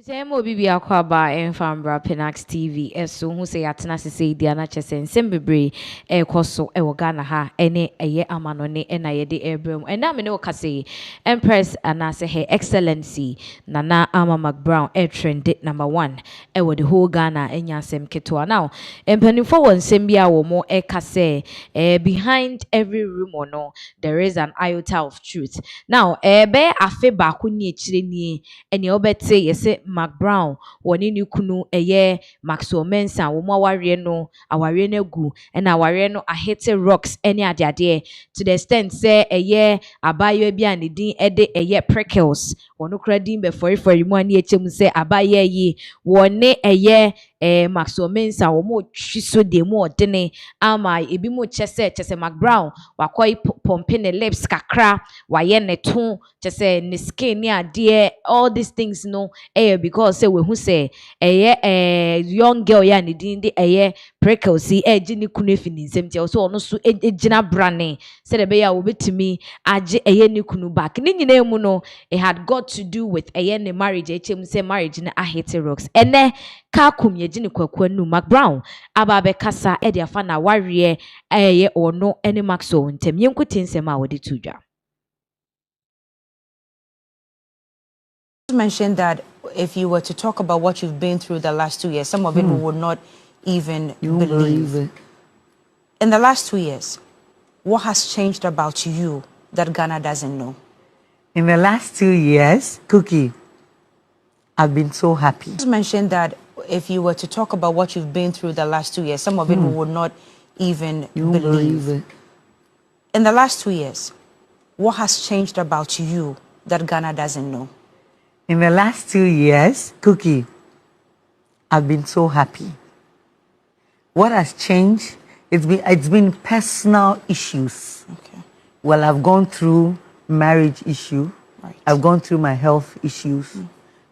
Semo bibi akwaba enfambra Pinaxtv eso hu se yatena sese dia na chese nsem bebre ekoso ewo Ghana ha ene eye amanone ena yede ebrem ena me ne okase Empress anase her excellency Nana Ama Mcbrown trend number 1 ewo the whole Ghana enya nsem keto now empanifo won nsem bia wo mo ekase behind every rumor no there is an iota of truth now be afe ba ko ni echire ni ene obete yese Mcbrown woni ni kunu Maxwell Mensah wo mo aware no aware na gu na aware no ahete rocks any ade to the extent say abayo bi anidin de prickles wono kra din be for mu ani echem say abaye yi woni Maxwell Mensah wo mo twiso de mu odene ama ebi mo chese Mcbrown wakoy pompe ne lips kakra waye ne to chese ne skin ni ade all these things no because say we who say young girl ya ni din de prickles si gini kunu efini nsem ti so ono so gina brane say the be ya obetimi age ni kunu back ni nyina emu no it had got to do with ne marriage echem say marriage na ahete rocks ene ka kum ye gini kwakwa nu Mcbrown aba be kasa de afa na ware ono ene Maxwell ntem yenkuti nsem a wodi tudwa. Mentioned that if you were to talk about what you've been through the last 2 years, some of it we would not even believe it. In the last 2 years, what has changed about you that Ghana doesn't know? In the last 2 years, Cookie, I've been so happy. You mentioned that if you were to talk about what you've been through the last 2 years, some of it we would not even believe it. In the last 2 years, what has changed about you that Ghana doesn't know? In the last 2 years, Cookie, I've been so happy. What has changed? It's been personal issues. Okay. Well, I've gone through marriage issue. Right. I've gone through my health issues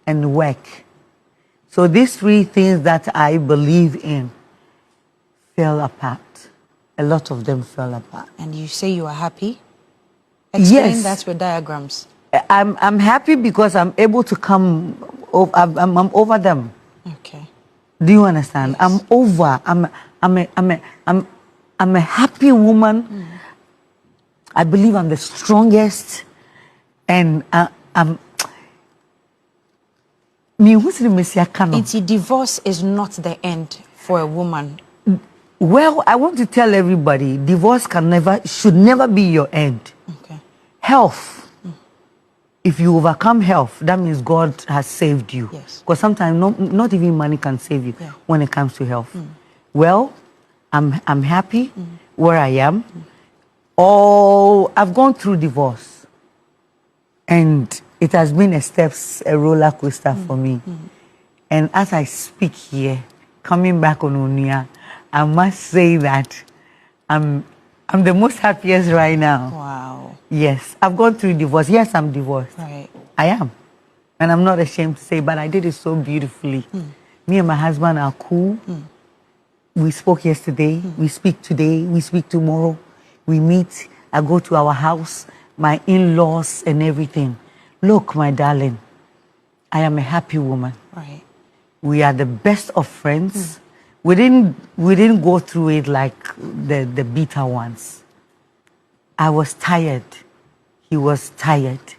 and work. So these 3 things that I believe in fell apart. A lot of them fell apart. And you say you are happy? Explain Yes. that with diagrams. I'm happy because I'm able to come. I'm over them. Okay. Do you understand? Yes. I'm over. I'm a happy woman. I believe I'm the strongest, and Divorce is not the end for a woman. Well, I want to tell everybody, divorce should never be your end. Okay. Health. If you overcome health, that means God has saved you. Yes. Because sometimes not even money can save you when it comes to health. Well, I'm happy where I am. I've gone through divorce. And it has been a roller coaster for me. And as I speak here, coming back on Unia, I must say that I'm the most happiest right now. Wow. Yes, I've gone through divorce. Yes, I'm divorced. Right. I am. And I'm not ashamed to say, but I did it so beautifully. Me and my husband are cool. We spoke yesterday. We speak today. We speak tomorrow. We meet. I go to our house, my in-laws and everything. Look, my darling, I am a happy woman. Right. We are the best of friends. We didn't go through it like the bitter ones. I was tired. He was tired.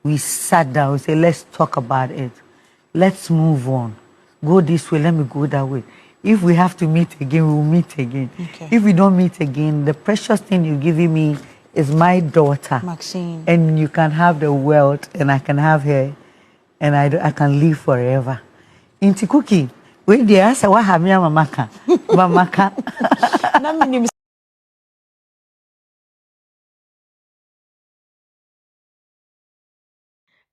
We sat down and said, let's talk about it. Let's move on. Go this way, let me go that way. If we have to meet again, we'll meet again. Okay. If we don't meet again, the precious thing you're giving me is my daughter. Maxine. And you can have the world, and I can have her, and I can live forever. Inti Cookie, when they ask what have me, Mamaka. Mamaka.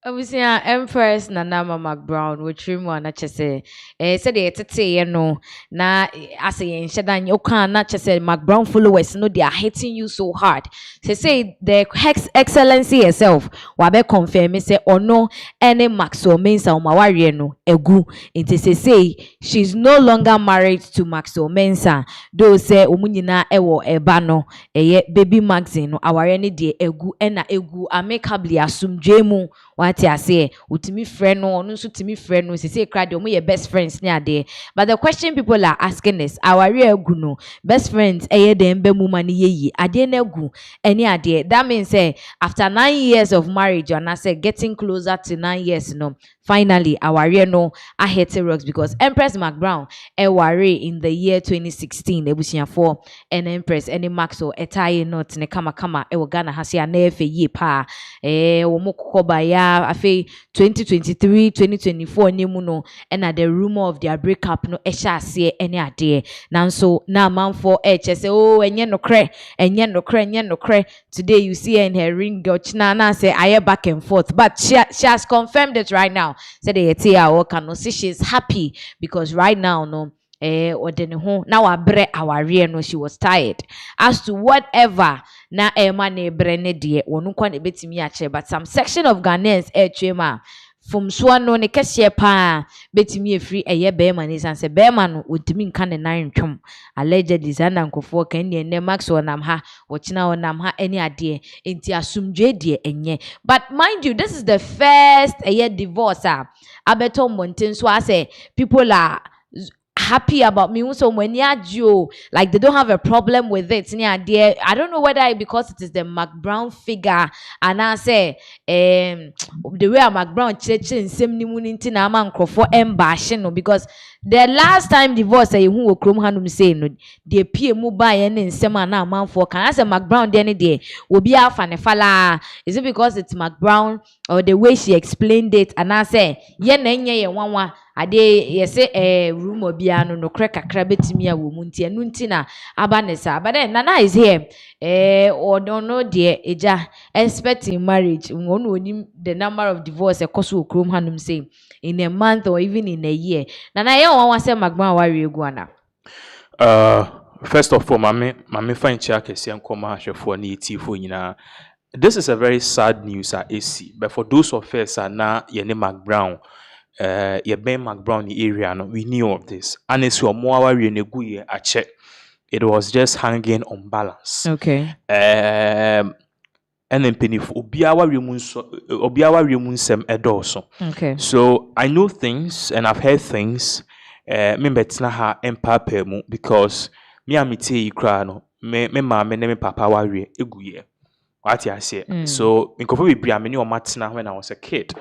Obusia Empress Nana Ama Mcbrown which mu na chese said the tete no na as yen shedan you can na chese Mcbrown followers no they are hating you so hard. Say the excellency herself wa be confirm say ono any Maxwell Mensah umaware no egu nti say she's no longer married to Maxwell Mensah though say omunyina ewo eba no baby magazine no aware ne de egu na egu amicably asumdwe mu wa what I say, utimi friend no, no so timi friend no, say cry de your best friends near there. But the question people are asking is, our real guno, best friends, de mbe mumani ye, ade ne gu, any idea. That means say after 9 years of marriage, and I say getting closer to 9 years, no, finally our real no, I hate rocks because Empress Mcbrown, worry in the year 2016, ebusia for an Empress, any Maxo, etaye not ne kama Ghana hasi anefe ye pa womokoba ya afe 2023 2024 nimuno and the rumor of their breakup no esha ase any ade nanso na manfo say oh enye no kre today you see her in her ring gochna na say aye back and forth but she has confirmed it right now say the etia work no say she's happy because right now no now our no she was tired as to whatever na ne brene de wonu kwa ne betimi ache but some section of Ghanaians twema from so no ne kese pa betimi efri be man is and say be man no odimi nka ne nan twom allegedly zana nkofo kan ne max onam ha wochina onam ha any ade enti asumdwe de enye but mind you this is the first divorce abeto mountain so I say people are happy about me so when you like they don't have a problem with it I don't know whether because it is the Mcbrown figure and I say the way Mcbrown church in semni na man for no because the last time divorce who will chrome hanum say no the PMU buy any sema na man for can I say Mcbrown the any day will be out and fala is it because it's Mcbrown or the way she explained it and I say ye one ade yese room obiano no kre kakra betimi a wo munti enu nti na abanesa but then Nana is here or don't know dear eja expecting marriage won onim the number of divorce ekoso okrom hanum say in a month or even in a year Nana ye won say Mcbrown wari eguana first of all mame fan chia kese nkoma ahwefo na etifo nyina. This is a very sad news at AC but for those of us na ye ne Mcbrown your Ben Mcbrown area no we knew of this and it's your more it was just hanging on balance okay and then penny obiawa remunsem edoso okay so I know things and I've heard things me betina ha empapa mu because me amite ikra no me mama ne me papa ware eguye what I say so nkofo be bria me ne o matena when I was a kid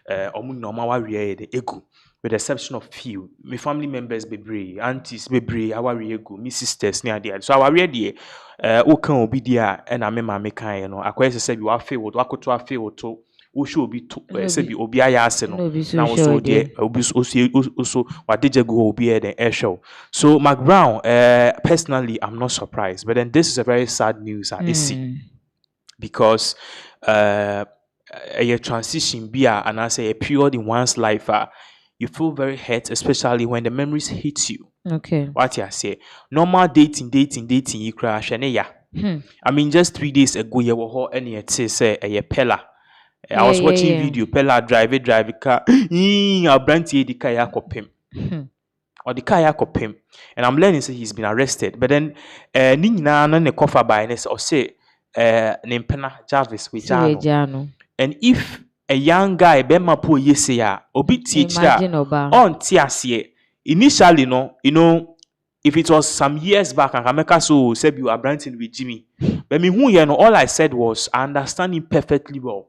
omu no ma ware the egu with the exception of few my family members bebre aunties bebre our egu me sisters ne ade so our de o kan obi dia e na me ma me kan no akwese se bi wa fe wo akoto afe wo to wo show obi to se bi obi aya ase no na wo so de obi so wadeje go obi e den show so Mcbrown personally I'm not surprised but then this is a very sad news I see because a transition be and I say a period in one's life you feel very hurt especially when the memories hit you okay what I say normal dating you crash and I mean just 3 days ago you were and you say a pella I was watching video pella drive car I'll brand the car or the car and I'm learning say he's been arrested but then nina no cover by or say Nimpena Jarvis with Jano. And if a young guy bema po yesea obi teacher on tiasie initially no you know if it was some years back and Kameka so said you are branching with Jimmy but me who you know all I said was I understand him perfectly well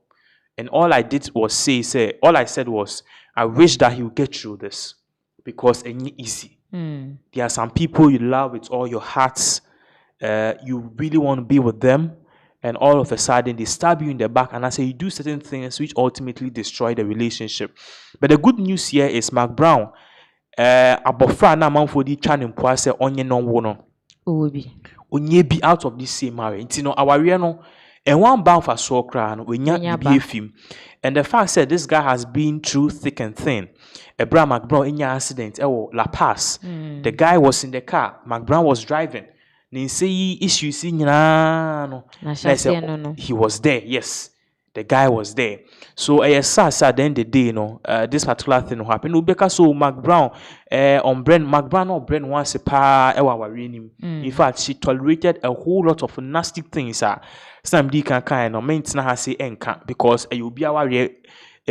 and all I did was say all I said was I wish that he would get through this because it's easy. There are some people you love with all your hearts you really want to be with them and all of a sudden they stab you in the back and I say you do certain things which ultimately destroy the relationship. But the good news here is Mcbrown abofra na manfo di twa ne mpo ase onye no wo no onye bi out of this same marriage nti no aware no and one bound for so kra no onya bi efim and the fact said this guy has been through thick and thin. Abraham Mcbrown in accident La Paz the guy was in the car Mcbrown was driving he was there. Yes, the guy was there. So at the end of the day, this particular thing happened. Because so Mcbrown on Brent Mcbrown or Brent once a pa in fact, she tolerated a whole lot of nasty things. Some D can kind of maintain her say enka because you be our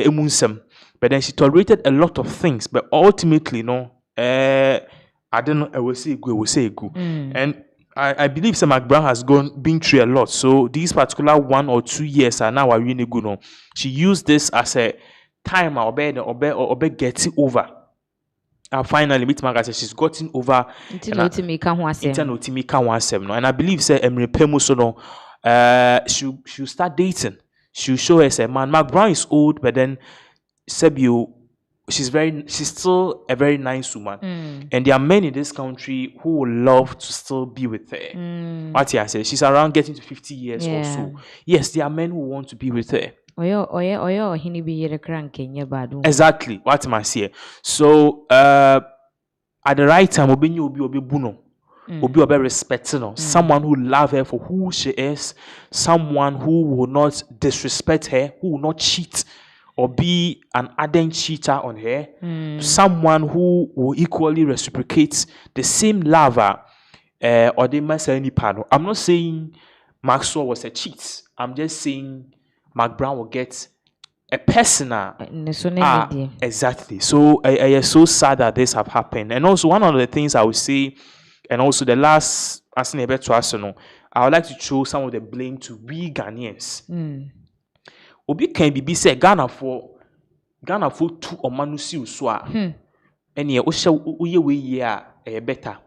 emunsem. But then she tolerated a lot of things. But ultimately, no, I don't know. I will say go. And I believe some Mcbrown has been through a lot. So these particular 1 or 2 years are now really good. No, she used this as a time or get it over. And finally, with Margaret, she's gotten over. And I believe say Emre Pemuso no, she'll start dating. She'll show us a man. Mcbrown is old, but then Sebio, she's still a very nice woman. And there are men in this country who would love to still be with her. What I say, she's around getting to 50 years or so. Yes, there are men who want to be with her. Exactly. What am I saying? So at the right time, obi buno. Obi respecting, someone who love her for who she is, someone who will not disrespect her, who will not cheat or be an ardent cheater on her, someone who will equally reciprocate the same lover or the any panel. I'm not saying Maxwell was a cheat. I'm just saying Mcbrown will get a personal. Exactly. So I am so sad that this have happened. And also one of the things I would say, and also the last, I would like to throw some of the blame to we Ghanaians. Obi can be say Ghana for 2 or manusi uswa. And ye uye we better.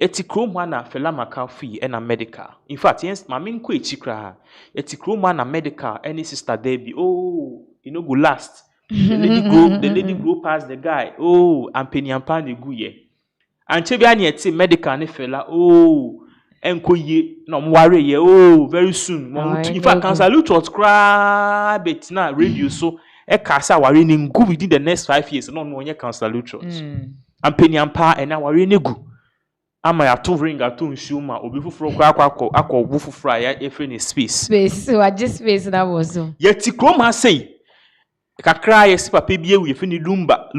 Eti kroma na fela makafi and a medical. In fact, yes, my main kwe chikra. Eti kroma na medical any sister Debbie. Oh, you know go last. The lady go past the guy. Oh, and penny and pound go ye. And chebiani eti medical ne fela. Oh, enko ye no worry ye. Oh, very soon. In fact, can salute us cry bet na radio so e kasa worry ni go within the next 5 years. No one can salute us. And penny and pa and now worry ni go. Ama ya to ring ato nshuma obi fufuro kwa akọ obu fufuro ya efre space so I just space that was so yeti kroma say kakra yes papa bi ewu efini lumba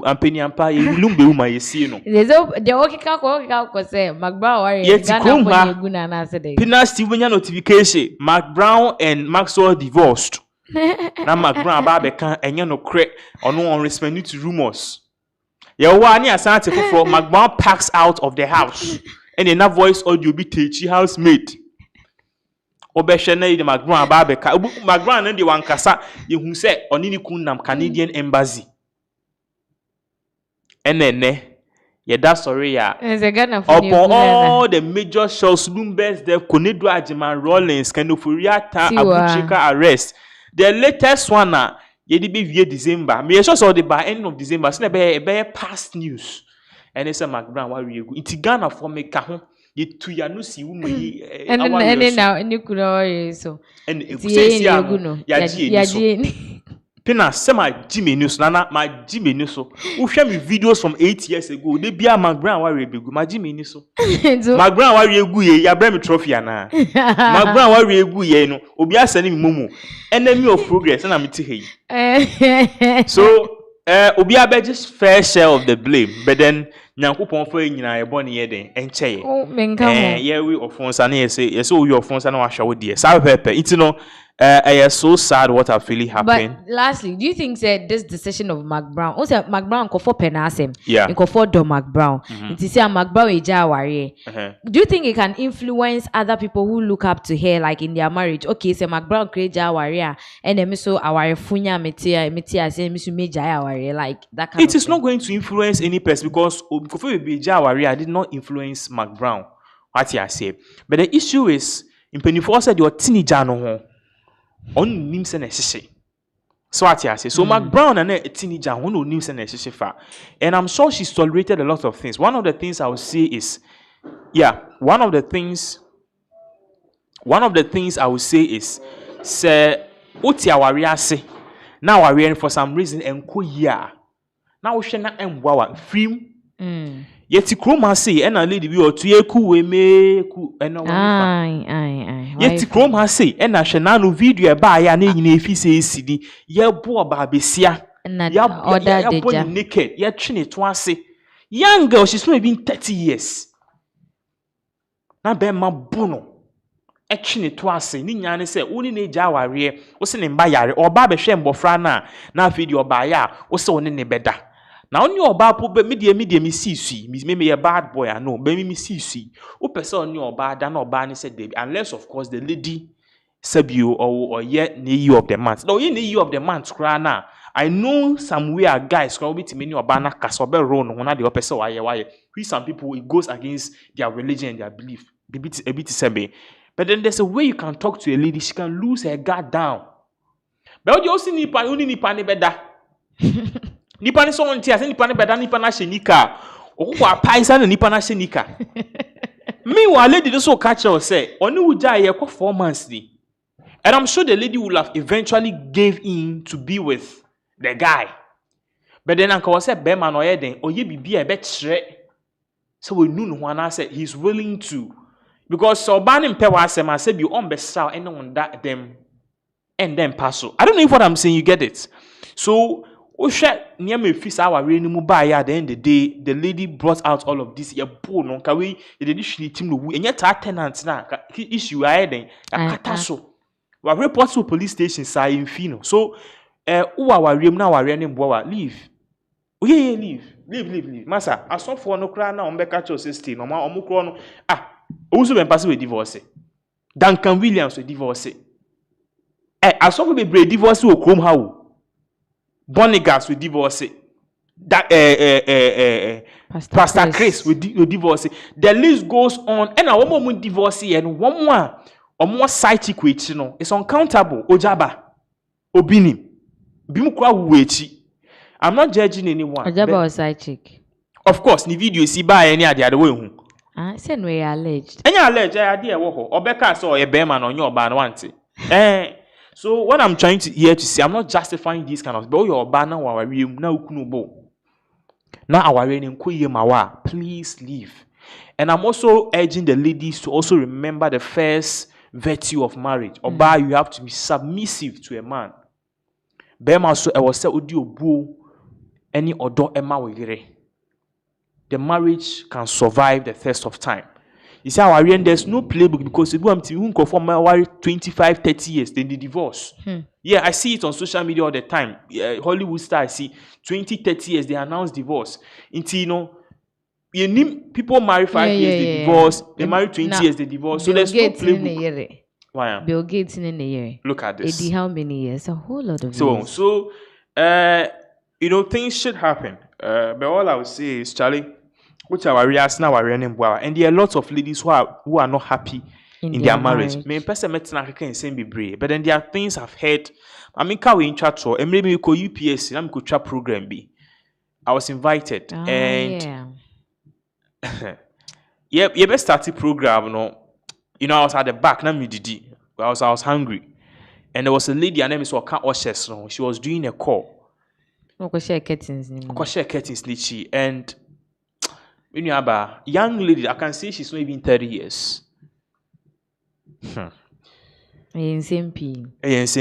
ampeni ampa ewu lumba u ma yesi no the okika ko say Mcbrown worry Ghana for egu na na say dey Pinaxtv nya notification Mcbrown and Maxwell divorced na Mcbrown ba be kan enye no kre ono on respect to rumors. Mcbrown packs out of the house and in that voice audio be techi housemate. Obeshene the Mcbrown Babeka. Mcbrown and the one kasa you say onini kunam Canadian embassy. And then that's sorry ya. Upon all the major shows, Bloomberg, the Konedo Ajiman Rollins, Kenofuriata, Abuchika arrest. The latest one Yedi be via December. Me sure saw the by end of December. So be past news. And it's a Mcbrown why we go. It's Ghana for me kahon. You to ya no si wu me. And now you could always so. And it says ya Pina say my Jimmy news nana my Jimmy news so. Who share me videos from 8 years ago. They be a Mcbrown why we go. My Jimmy news so. Mcbrown why we go ye ya bring me trophy ana. Mcbrown why we go ye no. Obi a send me momo. Enemy of progress and I'm here. So obi a just fair share of the blame. But then Nyankopon for nyina e boni ye den enche. Oh menka yeah we offense and yes so we offense and wa shawo de. Sa pepe. It no I am so sad what have really happened. But lastly, do you think that this decision of Mcbrown, also Mcbrown go for penasem, go for do Mcbrown, it is Mcbrown eja wari. Do you think it can influence other people who look up to her, like in their marriage? Okay, so Mcbrown create jawaria, and then so our funya metia say misu me jawaria, like that kind. It is not going to influence any person because be jawaria did not influence Mcbrown. What I say, but the issue is in Pennyfor said your teenager no ho. On nims and essay. So what I say. So Mcbrown and a teenager who no nims and essay fa. And I'm sure she's tolerated a lot of things. One of the things I would say is, one of the things I would say is, say, Otia warrior say, now warrior for some reason and ya. Now we shall not emwawa free. Yet Kroma say, and a lady we or 2 year we me ku and yet Kroma say, and a shanano video by ya name if he says CD, ye poor babesia, ya born naked, ya trini twice. Young girl, she's maybe 30 years. Now be my bono. etwe ne to ase ni nya ne se woni ne gya aware wo se ne mba yare oba be hwe mbofra na afi di oba ya wo se woni ne beda na oni oba po be me me sisui me ye bad boy no be me sisui wo pese oni oba da na oba ne se debi unless of course the lady sabio or yet the year of the month no in the year of the month kra na I know some way guys can be many or banner kasobe run when the person why some people it goes against their religion and their belief a bit sebe. But then there's a way you can talk to a lady, she can lose her guard down. But you also need only nipa ne beda. Nipa ne so on tia, nipa ne beda, nipa na shenika. Okwa paisa na nipa na shenika. Meanwhile, lady just so catch her say, only uja ye kwa 4 months ni. And I'm sure the lady will have eventually gave in to be with the guy. But then Uncle was said, Bema no eden, or ye be a bet shred. So we knew one I said he's willing to. Because so banning pewasem I said you on best and on that them and then pass. I don't know if what I'm saying, you get it. So we share near me fist our rainy mobile at the end of the day, the lady brought out all of this. Your poor no can we the team and yet our tenants now issue I then a cataso. We report to police station say in Fino. So who our room now our running boy leave. Yeah, leave. Massa, I saw for no crown now on Beccacho 16 or my omukron. Also been passed with divorce. Duncan Williams with divorce. I saw be brave divorce to Chrome How. Bonigas with divorce. That Pastor Chris with divorce. The list goes on, and a woman divorce and one more or more side chick which you know it's uncountable. Ojaba Obini Bimukwa Wechi. I'm not judging anyone. Ojaba was side chick. Of course, the video see by any other way. Said we alleged. Any alleged idea wo Obeka saw a bearman on your ban want So what I'm trying to here to say, I'm not justifying these kind of but your banner our room now kunubo. Now our reigning mawa, please leave. And I'm also urging the ladies to also remember the first virtue of marriage. Oba, you have to be submissive to a man. Bearman so I was said audio boo any odo emma wigere. The marriage can survive the test of time. You see, our there's no playbook because if you conform my 25, 30 years, then they divorce. Yeah, I see it on social media all the time. Hollywood star, I see 20, 30 years, they announce divorce. Until you need people marry 5 years, they divorce. They marry 20 years, they divorce. So there's no playbook. Why? Bill Gates in a year. Look at this. How many years? A whole lot of years. So, things should happen. But all I would say is, Charlie, which our reas now are running well, and there are lots of ladies who are not happy in their marriage. Me person met na can say be brave, but then there are things I've heard. I mean, can we in chat or and maybe we call UPS, and we could chat program B. I was invited, and you best start the program. I was at the back. Now me did. I was hungry, and there was a lady. Her name is Waka Oshes. She was doing a call. Share curtains, and when you have a young lady, I can say she's not even 30 years. Same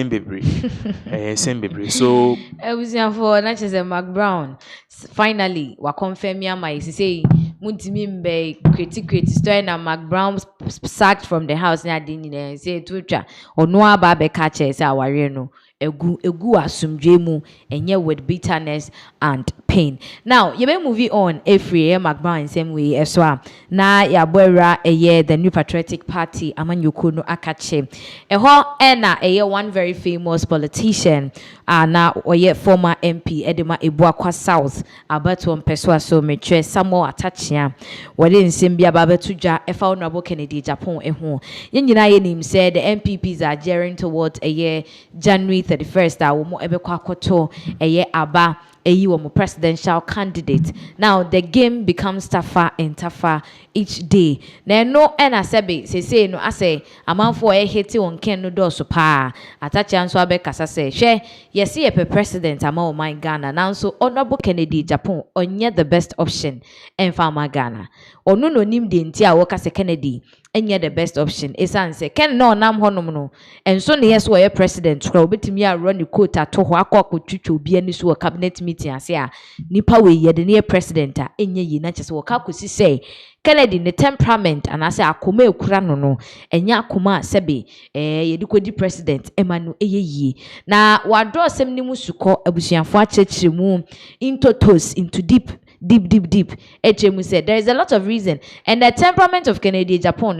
baby. So I was here for not just a Mcbrown. Finally, we confirm me my say Muntimi be critic story na Mcbrown sacked from the house na didn't say to or no aba be catch say aware no egu asumdwe mu enye with bitterness and pain. Now, you may move on every Mcbrown same way as well. Na ya boyra the New Patriotic Party amanyoko no akache. Eho ena one very famous politician na oye former MP Edema Ebuakwa South abato mpeswa so metre Samuel Atachia wade nsem bia babetuja efa honorable Kennedy Japan eho. Yenyina yenim said the MPPs are gearing towards January 31st womo ebekwa akoto aba womo presidential candidate. Now the game becomes tougher and tougher each day. Na no ena sebe say no ase amanfo hiti on ken no do so pa Atachia nso abekasa say hwe yesi ye president ama o my Ghana now so honorable Kennedy Japan onye the best option en farmer Ghana onu no nim de ntia wo kase Kennedy enye the best option esan say ken no nam honom no enso ne yes we president kra obetimi a run the coat ato ho akwa obi ani so cabinet meeting ase a nipa we ye de ne president a enye yi na chese wo ka kosi say Kennedy ne temperament anase akoma ekura no enya akoma sebe ye de kodi president emanu eyeyi na wadro sem ni musuko abusuafo achechire mu into deep HMU said there is a lot of reason and the temperament of Kennedy Japan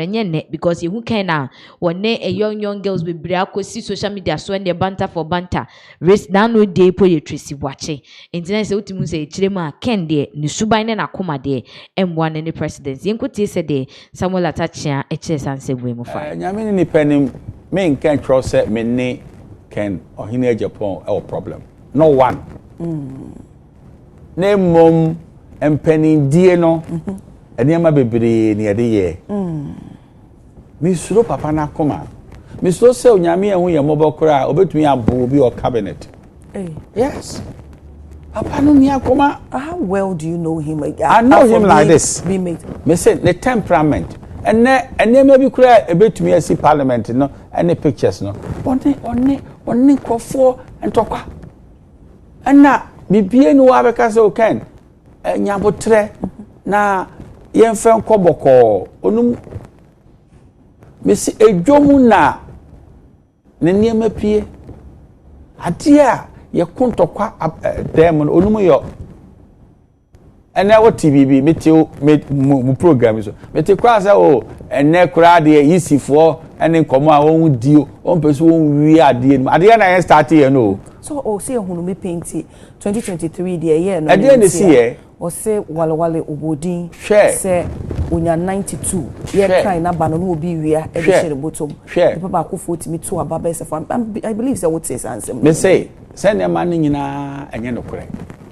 because who can now when a young girls be see social media so and they banter for banter race down no day po Tracy watching internet say utimu say chirema ken de ni suban na akoma de M1 any presidency inkuti said de Samuel Atachia HS and say we mo fa nyame ni penim me can cross me ne ken ohine Japan our problem no one ne mom empenin die no eniema bebre ne yede ye mi suro papa na koma mi so se onyame ehun ye mobokora obetumi abo bi o cabinet yes papa no ni akoma. How well do you know him? I know him like this me say the temperament eniema bi kura ebetumi asi parliament no any pictures no oni krofo entokwa na bibie no wa beka se o ken nyabotre na yemfe nkoboko onum mesi edwomu na ne niema pie ade a ye kontokwa dem no onum yo ene wo TVB metio mu program so meti kwa se o ene kura de yisifo ene nkomo a won dio on peso won wi ade na ye start here no so say hunu me painti 2023 the year no ade na si here o say wale obodin say onya 92 year try na ba no obi wia e be share bottom the papa ko 40 me to ababa se I believe say what says answer me say na man nyina enye no kure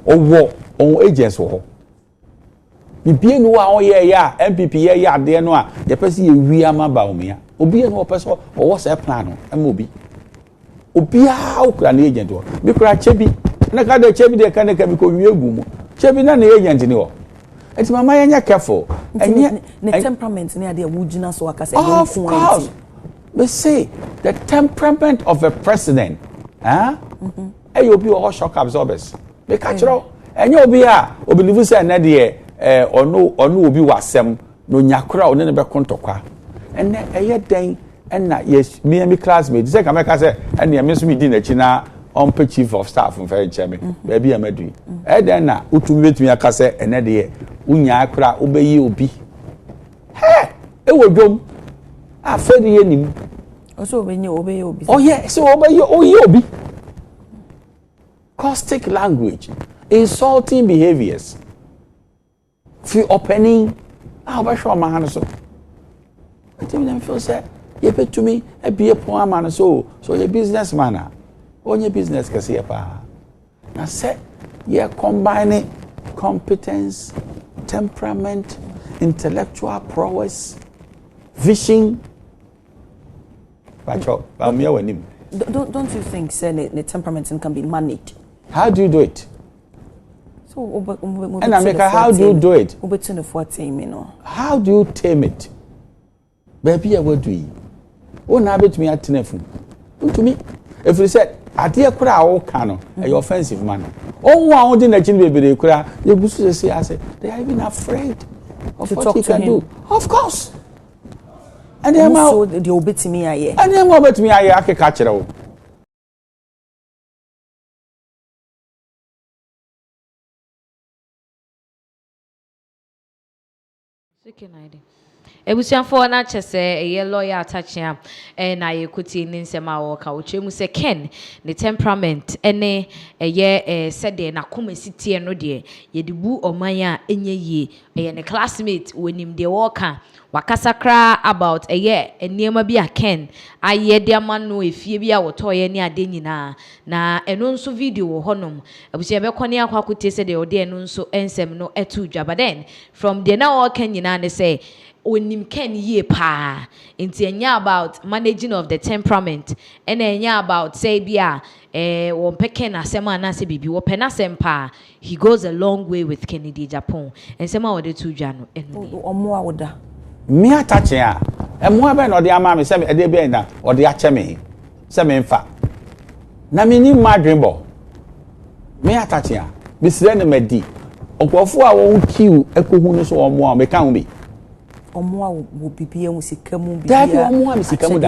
owo on agents wo bibie no a oye ya MPP ye ya ade no a ye pese ye wi ama ba omia obi no pese o wo say plan no am obi a okura na agent wo bi kura chebi na ka de chebi de ka na ka bi ko wi egu mu chebi na agent ni wo enti mama ye nya careful enye ne temperament ni ade wugina so aka say of course we say the temperament of a president you obi o shock absorbers be catch ro enye obi a obi live say na de onu obi wasem no nyakora one ne be kontokwa enne eye den enna yes me classmate say ka make say enne me so me di na chi na on chief of staff for cheme be bia madu den na utumi betumi aka say enne de unya akora obeyi obi e wodwom afedi ye nim so obeyi obi oh yeah so obeyi obi caustic language insulting behaviors free opening ba show man so until them feel say you pay to me e be a man so your businessman on your business kasi ya pa na say you combine competence temperament intellectual prowess vision don't you think say the temperament can be managed? How do you do it? So and America, how do you do it? How do you tame it? Baby, I will do it. Oh, now bet me at telephone. To me, if you said, I dear crowd, cano, a offensive man. Oh, one thing that you baby, you will say, I said, they are even afraid of what you can do. Of course. And then also the obit me, and then what about me? I can catch it all. Ebusianfo na chese eye lawyer atachia na ye kuti ni nsema wo ka ochemu se Ken ne temperament ene eye sede na komesitie no de ye dibu omanya enye yi eye ne classmate wonim de wo ka wakasakra about eye eniema bi a Ken aye de amano efie bi a wotoye ni ade nyina na eno nso video wo honom ebusia be kwani akwa kuti se de ode eno nso ensem no etu dwabaden from de na wo Ken nyina ne say onim Ken ye pa inti enya about managing of the temperament and enya about say bia won peken asema na se bibi wo pena sempa he goes a long way with Kennedy Japan and sema wo de tu dwa no eno omo awoda me attach ya Emo be no de ama me se me de be na o de ache me se me mfa na me ni madwen bo me atache a be sire ne madi onkofo a won kiu ekohu no so omo a me ka ho bi omo a wo bibia mu sikamu bibia da bi omo a me sikamu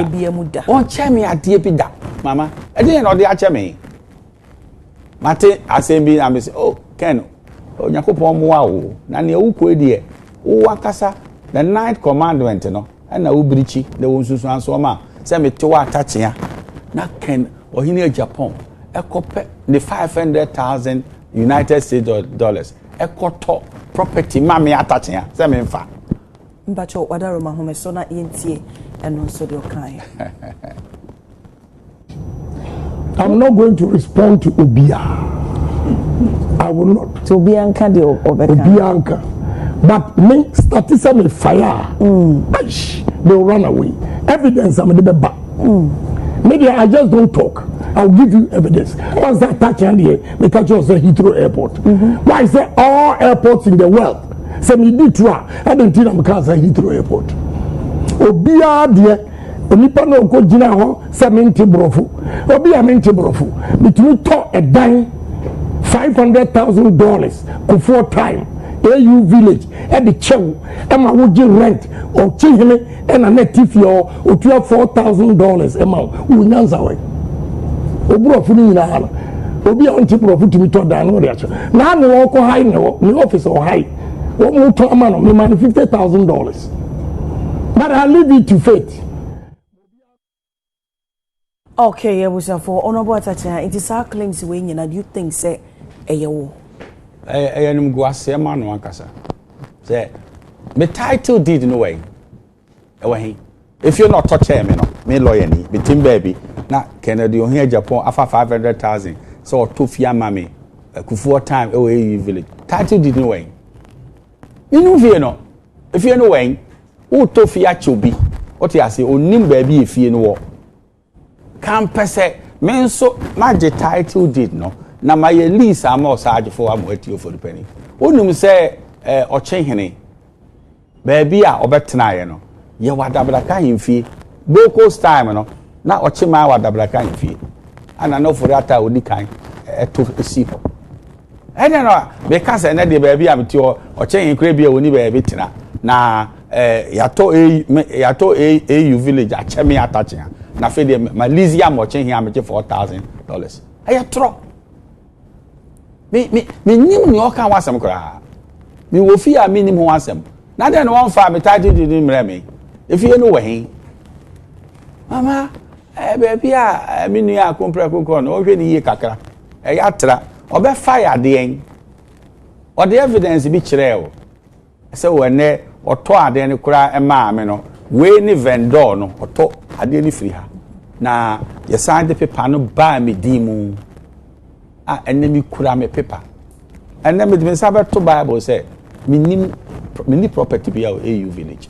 da on che me ade bi da mama e de no de ache me mate asembi na me say oh Ken Onyakopon mo a wo na ne wu ko edie wo akasa the 9th commandment no na wo brichi de wo nsusu anso ma se me te wa atachia na Ken ohini Japan ekope the 500,000 United States dollars ekoto property ma me atachia se me mfa mbacho wadaro ma home so na yentie eno so de okan. I'm not going to respond to Obia. I will not. To Bianca de Bianca. But me statisa me fire. They will run away. Evidence I'm the back. Maybe I just don't talk. I'll give you evidence. Once that touch and here, they catch us at Heathrow Airport. Why is there all airports in the world? Say me do try. I don't think I'm cars at Heathrow Airport. Obia dear. Onipa no ko gina ho se menti brofo obi a menti brofo bitumi to a dan $500,000 ko for time AU village at the chew e ma wo gi rent o chihime e na native yo o tua $4,000 e ma wo nyanza we o brofo ni na hala obi a menti brofo tumi to dan no reacho na no wo ko high no ni office o high wo mu to ama no me man $50,000 but I leave it to fate. Okay, yeah, was for honorable attention. It is our claims when you do you think say eyewo? Eyenim go ase ma no akasa. Say me title deed no way. If you're not touching me no, me lawyer ni, be team baby. Na Kennedy on here Japan afa 500,000. So to fia mami kufuo time AU village. Title deed no way. You know fear no. If you know way, who to fia chobi. What you say onim baby if you know. Can pese men so magic title did no na my lease am osage for am wait you for the penny onum say ochehene baby a obetena ye no ye wadabraka himfie boko time no na ochema wadabraka himfie ana no for that odi kan to esi ho e dey no because na dey baby am ti ochehin kra bia oni baby tena na yato AU village acheme atachia na fe de Malaysia mo chen hia me $4,000 aya tro me nim ni o kan wasem kra me wo fi a me nim ho wasem na de no won fa me title di mre me if you know we mama baby a me nu ya kompra kokon o hwe ni ye kakra ya tra obe fire de en o the evidence bi kire o se wo ne oto ade ne kra e ma me no we ni vendor no oto ade ni free ha na ye sign the paper no ba me dimu enemy kura me paper enemy me sabe to Bible say me ni property be AU village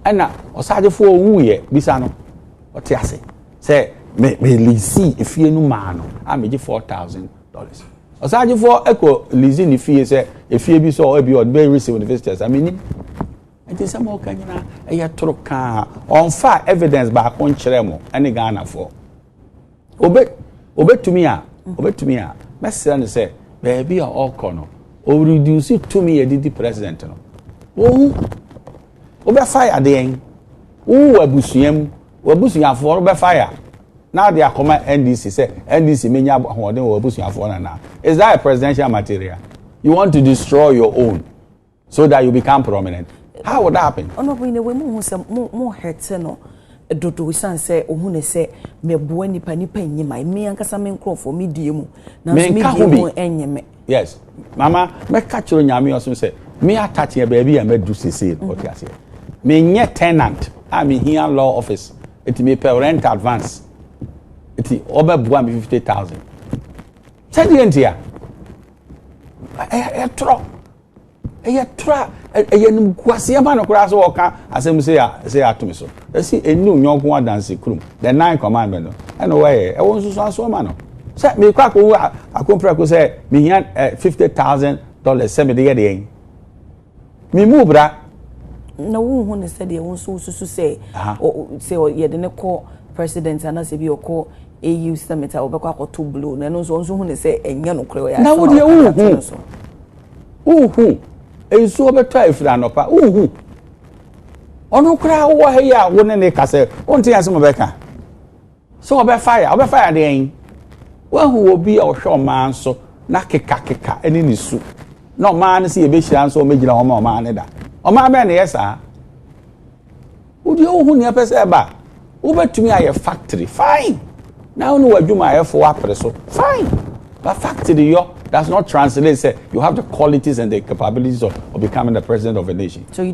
ana osagefo owu ye bisa no ote ase say me lease efie no ma no me give $4,000 osagefo eko lease ni fie say efie bi so o bi o be receive the visitors ni it is some okanyina eya toro ka on fa evidence ba ko nkyere mo ene Ghana for obetumi a mesra ne say baby a okono o reduce to me edidi president no obe fire den wabusuam for obe fire now they are come NDC say NDC menya hoden wabusuam for na is that a presidential material you want to destroy your own so that you become prominent. How would that happen? Oh no, we know we more hurt no. Dodo we say ohune say me boa nipa nyima me ankasa me nkro for me die mu na me die mu enyeme. Yes. Mama, me catch you nyame osun say me attach here baby and me do cc what you say. Me nye tenant, I'm here law office. It me pay rent advance. It over boa me 50,000. Say the entia. Eya tra eyenum kwase ma no kura so woka asem say atumi so esi enu nyonko adanse krum the 9th commandment no eno we e won so aso ma no say me kwa ko akompra ko say me hia $50,000 say me de ye de me mu bra na wo ne said you so say say ye de ne call president and say be your call AU summit obekwa akoto blue na no so hu ne say enye no kure ya na wo de hu ensu obeto ifira no pa hu ono kura wo he ya wo ne ka say onti asem obeka so obe fire de en wo hu obi a ohwe man so na keka eni ni su no man se ye be hira so o megina ho ma man ne da o ma be ne yesa udi hu ne pese ba wo betumi aye factory fine now no adwuma aye fo apre so fine but factory yo does not translate say you have the qualities and the capabilities of becoming the president of a nation. So you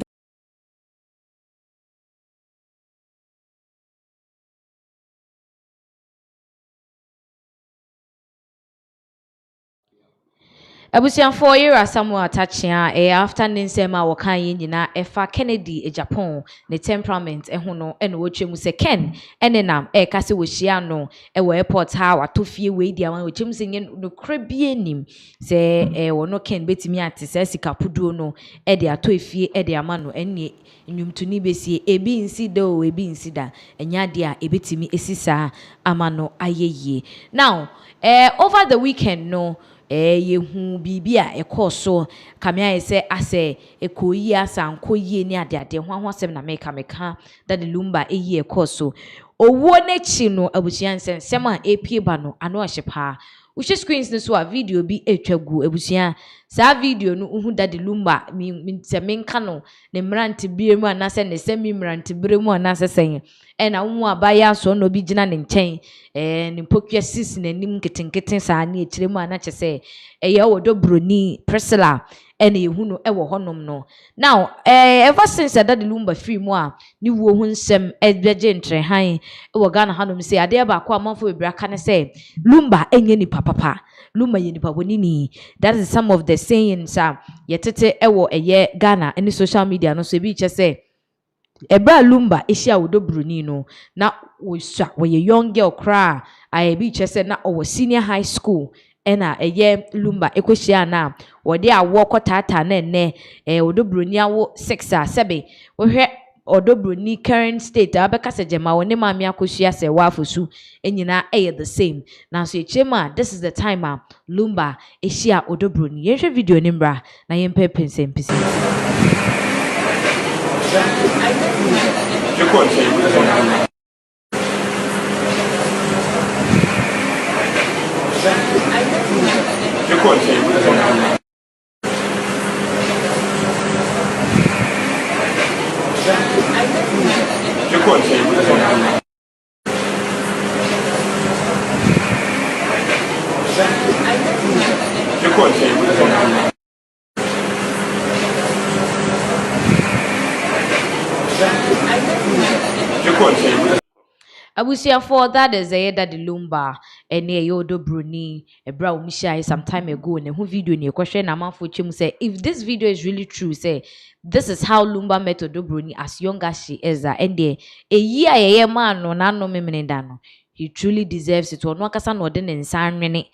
Abusian 4 years Samuel Tachia after Ninsema Wakan Yina Efa Kennedy Japan ne temperament ehono eno wotwemu se Ken enenam kase wohia no ewo airport ha watofie we dia wan wotwemu se nye no krabie nim se wono Ken betimi ate se sikapuduo no de ato efie de ama no enne nnwumtuni besie ebi nsida o ebi nsida enya de a ebetimi esisa ama no ayeye now over the weekend no yehu bibia ekoso kamia se ase ekoyi asankoyi ni ade hwahwasem na meka that the lumba eyi ekoso owo nechi no abusian sema apie ba no ano ahyepa uche screens no so a video bi etwagu abusian sa video no uhu that the lumba se menka no ne mrante biremu anase ne semi mrante biremu anase sen na wo abaya so no bi gina ne nchen ne pokua sis nanim ketenketen saa ne ekiremu anache se eye wodo broni Priscilla ene yehu no ewo honom no now ever since that the lumba free mu a ni wo hu nsem ebeje ntre han ewo Ghana hanom se ade ba kwa amanfo bebra ka ne se lumba enye ni papa lumba ye ni pabonini. That is some of the sayings yetete ewo eye Ghana any social media no so bi che se ebra lumba ehia wodo broni no na wo swa wo ye young girl cry I bi che se na owo senior high school ena eye lumba ekohia na wode awo kotata na enne wodo broni awo 6 7 wo hwe odobroni current state abeka sejema woni maami akohia se wafosu enyina the same na so echema this is the time lumba ehia odobroni yenhwe video nimbra na yempe pensempisi Abusia for that is that the lumba ene yodo bruni ebra umishai some time ago ne hu video ne kwhwe na manfo chemu say if this video is really true say this is how lumba met odobroni as young as she is and the a year ye man no na no memeneda no he truly deserves it ono akasa no de ne nsanwene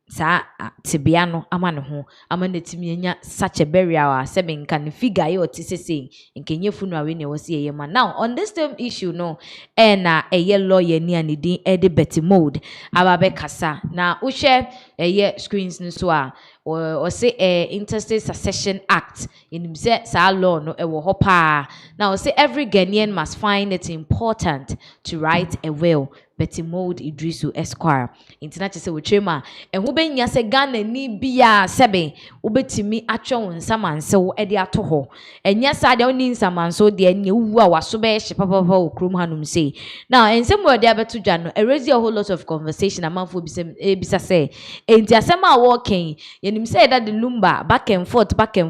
sa tibia no ama ne ho ama netimi anya such a burial sebe nka ne figure ye otisese nkenye funu awe ne wose ye ma now on this same issue no na eye lawyer ni anidin ede Betty Mode ababe kasa na uhwe eye screens no so a or say Interstate Succession Act in sa law no ewo ho pa now say every Ghanaian must find it important to write a will. Betty Mode Idrisu Esquire internet se wotrema ehu benya se Ghana ni bia sebe wobetimi atwe wonsamanse wo ede ato ho enya sa de oni nsamanso de enya wu a waso be hye papa okrom hanum sei now ensem wo de abeto dwa no raise a whole lot of conversation amanfo bisa se enti asem a walking yenim say that the lumba back and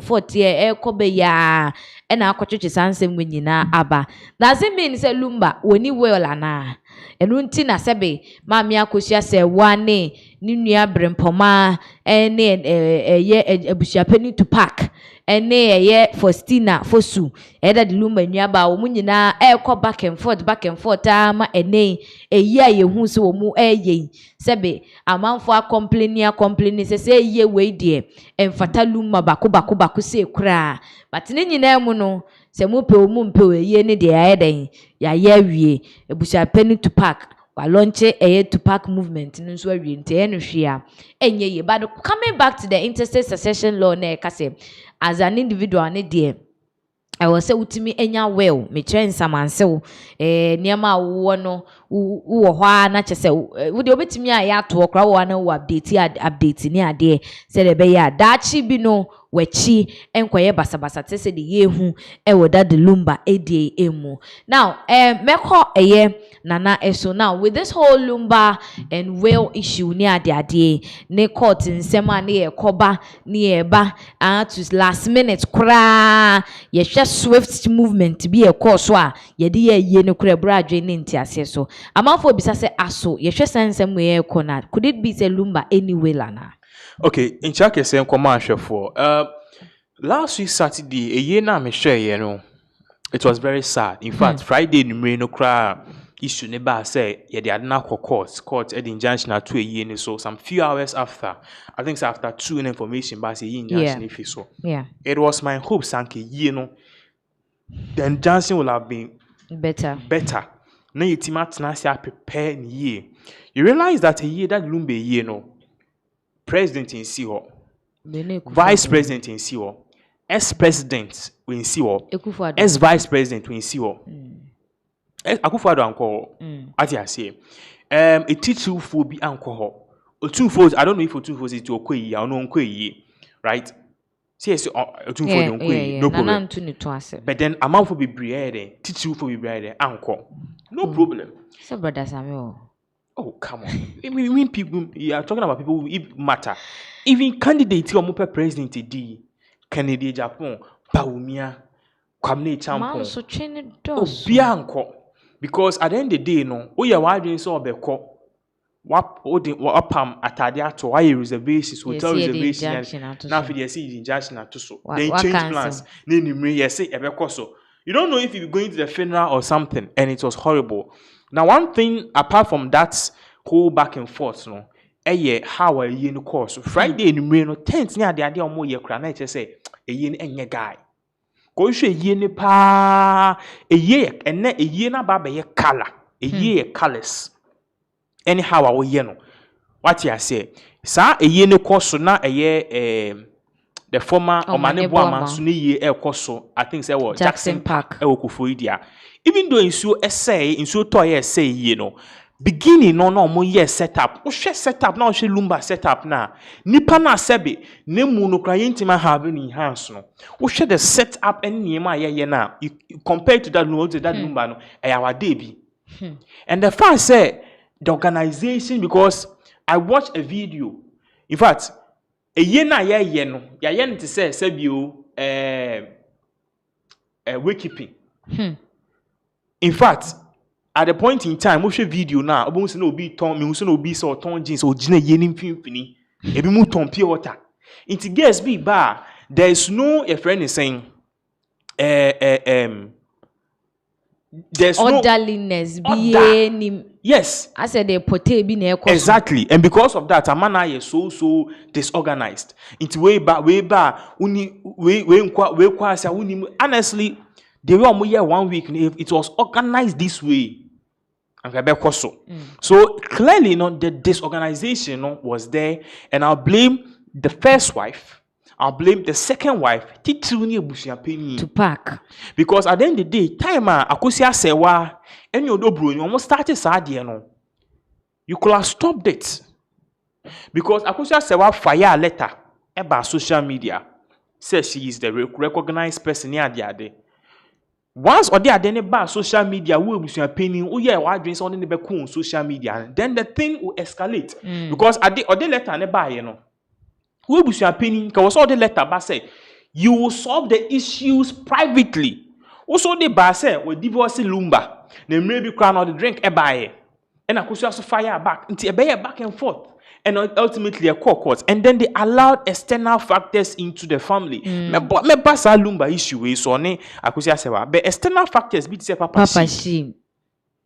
forth here ekobe ya ena akotwetwe sansem wenyina aba does it mean say lumba woni well ana enunti na sebe maami akosia se wane ni nua brempoma ene ye abusiapeni to park ene ye Faustina Fosu eda de lumba nua ba wo nyina ekọ back and forth ama ene eyi a yehu se wo mu eye sebe amanfo a complain se ye we de emfata lumba bako se kura but ne nyina mu no se mu pe ye ne de ya den ya wie ebusia penny to pack wa launch to pack movement nso awie nti no hwea enye ye but coming back to the interstate succession law na ka say as an individual ne de I was say utimi enya well me train samanse niema wo no wo hwa na chese wo de obetimi a ya to okra wo na wo update ni ade se de be ya dachi bi no wachi enkoye basabasa te se de yehu wo da de lumba edi emu now meko nana eso now with this whole lumba and whale issue ni ade ne court nsema ne ekoba ni eba to last minute kra ye swift movement bi course so a ye de ye ne kra bradwe ne ntiase so amanfo bisa se aso ye hwe sensem we ekona could it be say lumba anyway lana. Okay, in chake say nkoma ahwefo last week Saturday eye na me share ye no it was very sad in fact Friday numre no kra issue ne ba say ye de adna court at the injunction at 2 eye ni so some few hours after I think after 2 information ba say injunction if so yeah it was my hope sanke ye no the injunction will have been better na yetima tena sia prepare ni ye you realize that a year that lumbe ye no president in CEO, vice president in CEO, ex-president in CEO, ex-vice president in CEO. Akufo-Addo anko, ati ase. A teacher for be anko. Otunfo, I don't know if Otunfo is to okwe or no okwe, right? Yes, Otunfo okwe, no problem. But then amount for be bread, teacher for be bread, anko, no problem. So brother Samuel. Oh, come on. I mean, people, you are talking about people who matter. Even candidates who are president today, Kennedy Japan, Paumia, Kwame Champo. So train does. Bianco. Because at the end of the day, no, we are wide so beko. What pam atadiato, why reservations, hotel reservations, now for the injunction to so. They change plans. Yes, so. You don't know if you're going to the funeral or something, and it was horrible. Now, one thing apart from that whole back and forth, no, how are you in the course? Friday in the morning, 10th near the idea of more year crown. I just say a yen and your guy. Go show yen pa a year and a year na baba ye color, a year colors. Anyhow, I will yen. What you say, sir, a yen course na a year the former Omanebo Suni ye course, I think say was Jackson Park, Okufuidia. Even though in so essay, in so toy essay, you know, beginning no more year setup. O she setup now, she lumba setup now. Nipa na sebe, ne muno client ma having in hands no. O she the setup and niema ye na. Compared to that no, that lumba no, our debi. And the fact say the organization because I watched a video. In fact, a ye na ye no, ya yen to say sebio wakekeeping. In fact, at the point in time, we show video now. We must no be torn. We must no be so torn jeans or jeans yenim fini. Ebi mu torn pure water. Into guess be bar. There is no a friend is saying. There's orderliness. No order. Yes. I said they pote be near. Exactly, and because of that, Amana is so disorganized. It's way back. Honestly. They were here 1 week. It was organized this way. So clearly, the disorganization was there, and I'll blame the first wife. I'll blame the second wife. To pack. Because at the end of the day, time Akosia Sewa and your dobro, you almost started sad, you could have stopped it. Because Akosia Sewa fire letter about social media says she is the recognized person near the other. Once or the other bar social media will be opinion, oh yeah, why drinks on the cool social media, then the thing will escalate. Because at the other letter never, you know, will be opinion, because all the letter but say you will solve the issues privately. Also, the bar say will divorce lumba, then maybe crown or the drink a buy, and I could also fire back until a back and forth. And ultimately a court, and then they allowed external factors into the family. Me pass a lumba issue is on it. I could say, but external factors be say papa she.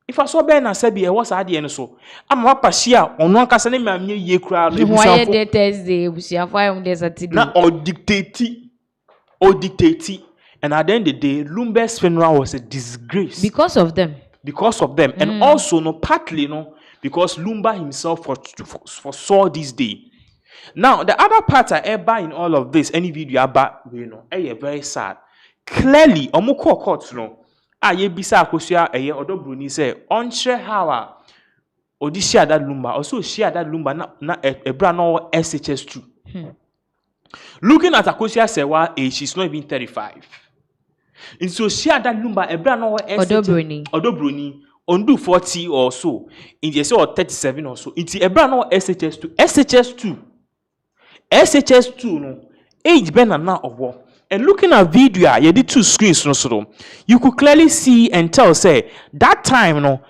If I saw Ben and said, "What's the idea?" so I'm papa she on one case name me ye crowd. Why Thursday? We see a fire on this Saturday. Na or dictate, And at the end of the day, Lumba's funeral was a disgrace. Because of them. Because of them. And also, no, partly, no, because Lumba himself foresaw this day. Now, the other part I ever in all of this, any video about, you know, very sad. Clearly, Omoko court, no, ye bisa akosia odo Bruni say, onshare how Odi share that Lumba, also share that Lumba na brand no SHS2. Looking at Akosia Sewa age, she's not even 35. And so share that Lumba a brand no SHS Odo Bruni undo 40 or so. In the say or 37 or so. It's a brand no SHS2. SHS2 no age ben and now of war. And looking at video, you did two screens no so. You could clearly see and tell say that time no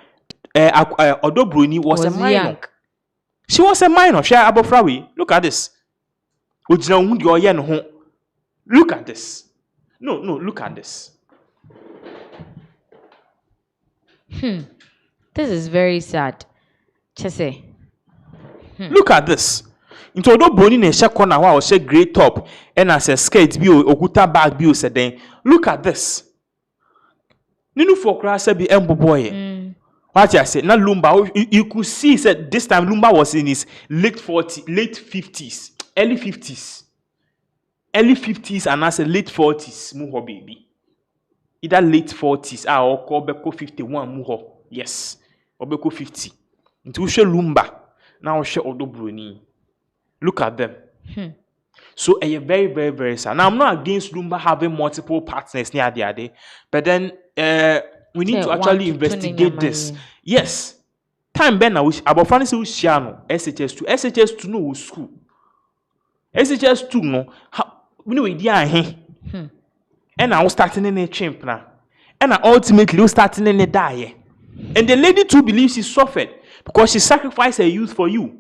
Odo Bruni was a minor. Young. She was a minor. Share abofrawi. Look at this. Look at this. No, look at this. This is very sad. Chese. Look at this. Into Odo Bruni ne share corner wa she grey top and as a skirt bi okuta bag bi o se den. Look at this. Ninu for kra se bi emboboye. What I said, now Lumba, you could see said this time Lumba was in his late 50s, early 50s, and I said late 40s, muho baby. Either late 40s, or Beko 51 muho. Yes, or Beko 50. Into she Lumba, now she Odo Bruni. Look at them. So a very, very, very sad. Now I'm not against Lumba having multiple partners near the other, but then we need to actually investigate this. Yes. Time ben na about Francis Shiano, SHS2. SHS2 no school. SHS2 no we know idea and I was starting in a chimp now. And I ultimately was starting in a die. And the lady too believes she suffered because she sacrificed her youth for you.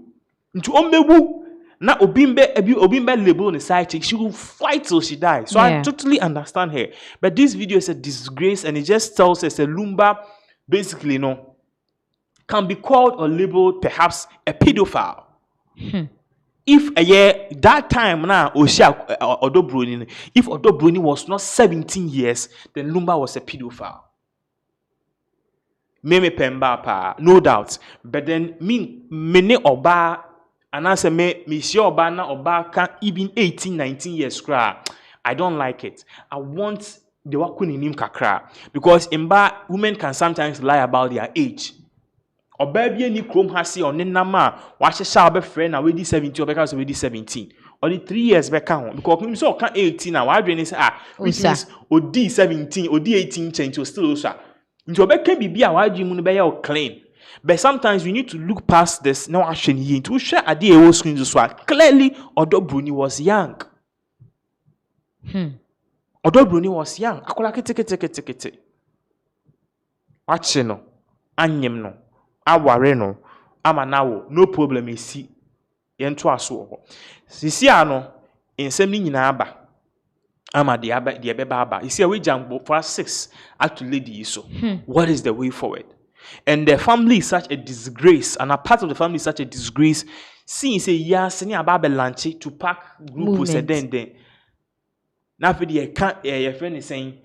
Into Ombebu. Now Obimbe label on the side chick, she will fight till she dies. So I totally understand her. But this video is a disgrace and it just tells us a Lumba basically can be called or labeled perhaps a pedophile. If that time now Odo Bruni, if Odo Bruni was not 17 years, then Lumba was a pedophile. Meme Pemba pa, no doubt. But then mene oba and I say me sure Obana Oba can even 18, 19 years cry. I don't like it. I want the wakun in him kakra. Because women can sometimes lie about their age. Or baby any chrome hasi or nenama, watch a sharp friend already 17 or because already 17. Only 3 years back on. Because we saw 18 now. Why do you say which means OD 17, OD 18 change to still also. Into a back can be a why do you be your claim. But sometimes we need to look past this. No action here. To share a day screen to swat. Clearly, Odo Bruni was young. Odo Bruni was young. Akola kete. Watch no. Anyem no. Aware no. Amanawo. No problem isi. Yentu aso. Sisi ano. Insemni nyina aba. Ama the abeba aba. You see a way jambo for 6 actually lady so. What is the way forward? And the family is such a disgrace, and a part of the family is such a disgrace. Seeing say yes, sending about Belanchi to pack group said then. Now for the your friend is saying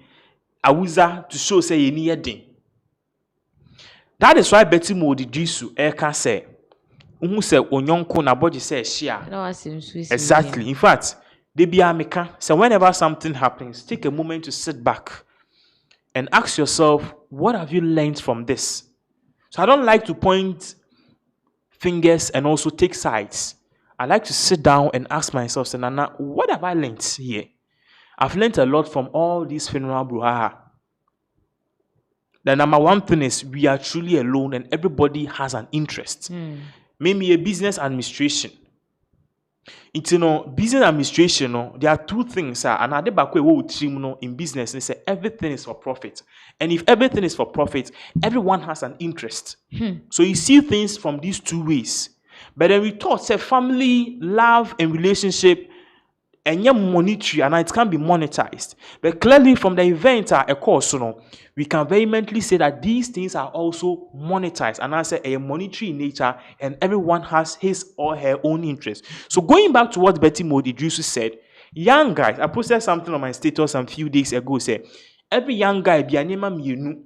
Awuza to show say you need a. That is why Betty Modi Jisu Eka say Umu say Onyonko na body say share. Exactly. In fact, they be ameka. So whenever something happens, take a moment to sit back and ask yourself, what have you learned from this? So I don't like to point fingers and also take sides. I like to sit down and ask myself, Nana, what have I learned here? I've learned a lot from all these funeral brouhaha. The number one thing is we are truly alone and everybody has an interest. Maybe a business administration. It's business administration. There are two things, and I in business. They say everything is for profit, and if everything is for profit, everyone has an interest. So you see things from these two ways. But then we thought, say family, love, and relationship, and monetary, and it can be monetized. But clearly, from the event, a course, we can vehemently say that these things are also monetized, and I say a monetary in nature, and everyone has his or her own interest. So going back to what Betty Modi Drusu said, Young guys, I posted something on my status some few days ago. Say every young guy be an you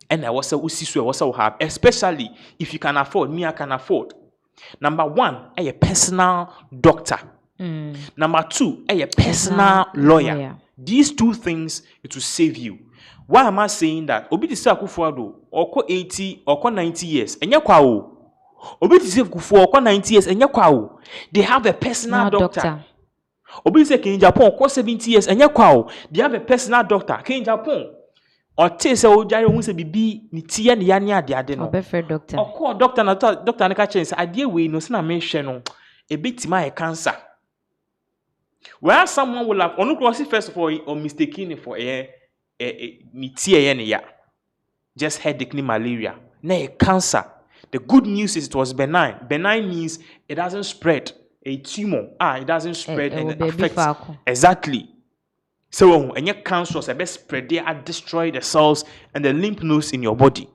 and I was a have, especially if you can afford. Me, I can afford. Number one, a personal doctor. Number two, a personal lawyer. These two things it will save you. Why am I saying that? Obi tise Akufo-Addo, oko 80, oko 90 years. Enye kwa o. Obi tise Akufo, oko 90 years. Enye kwa o. They have a personal doctor. Obi tise in Japan, oko 70 years. Enye kwa o. They have a personal doctor. In Japan. Or tise o jare hu se bibi ni tie ni ya ni ade no. Obefer doctor. Oko doctor na doctor na ka chen se ade we no se na me hwe no. Ebitima e cancer. Where someone will have only first of all or mistaken it for just headache ni malaria. Na cancer. The good news is it was benign. Benign means it doesn't spread. A tumor. It doesn't spread and it affects. Exactly. So when your cancer is best spread there and destroy the cells and the lymph nodes in your body.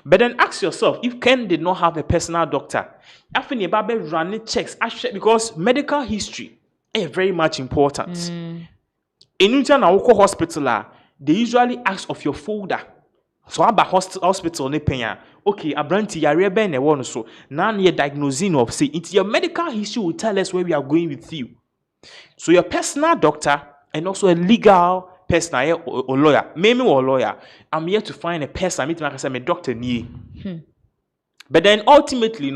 But then ask yourself, if Ken did not have a personal doctor, after you running checks, because medical history is very much important. In Newton hospital, they usually ask of your folder. So about hospital ne penya. Okay, abranti yare ben e won so. Now you're diagnosing of say it's your medical history will tell us where we are going with you. So your personal doctor and also a legal person or lawyer, maybe or lawyer. I'm here to find a person. I meet my doctor nie. But then ultimately,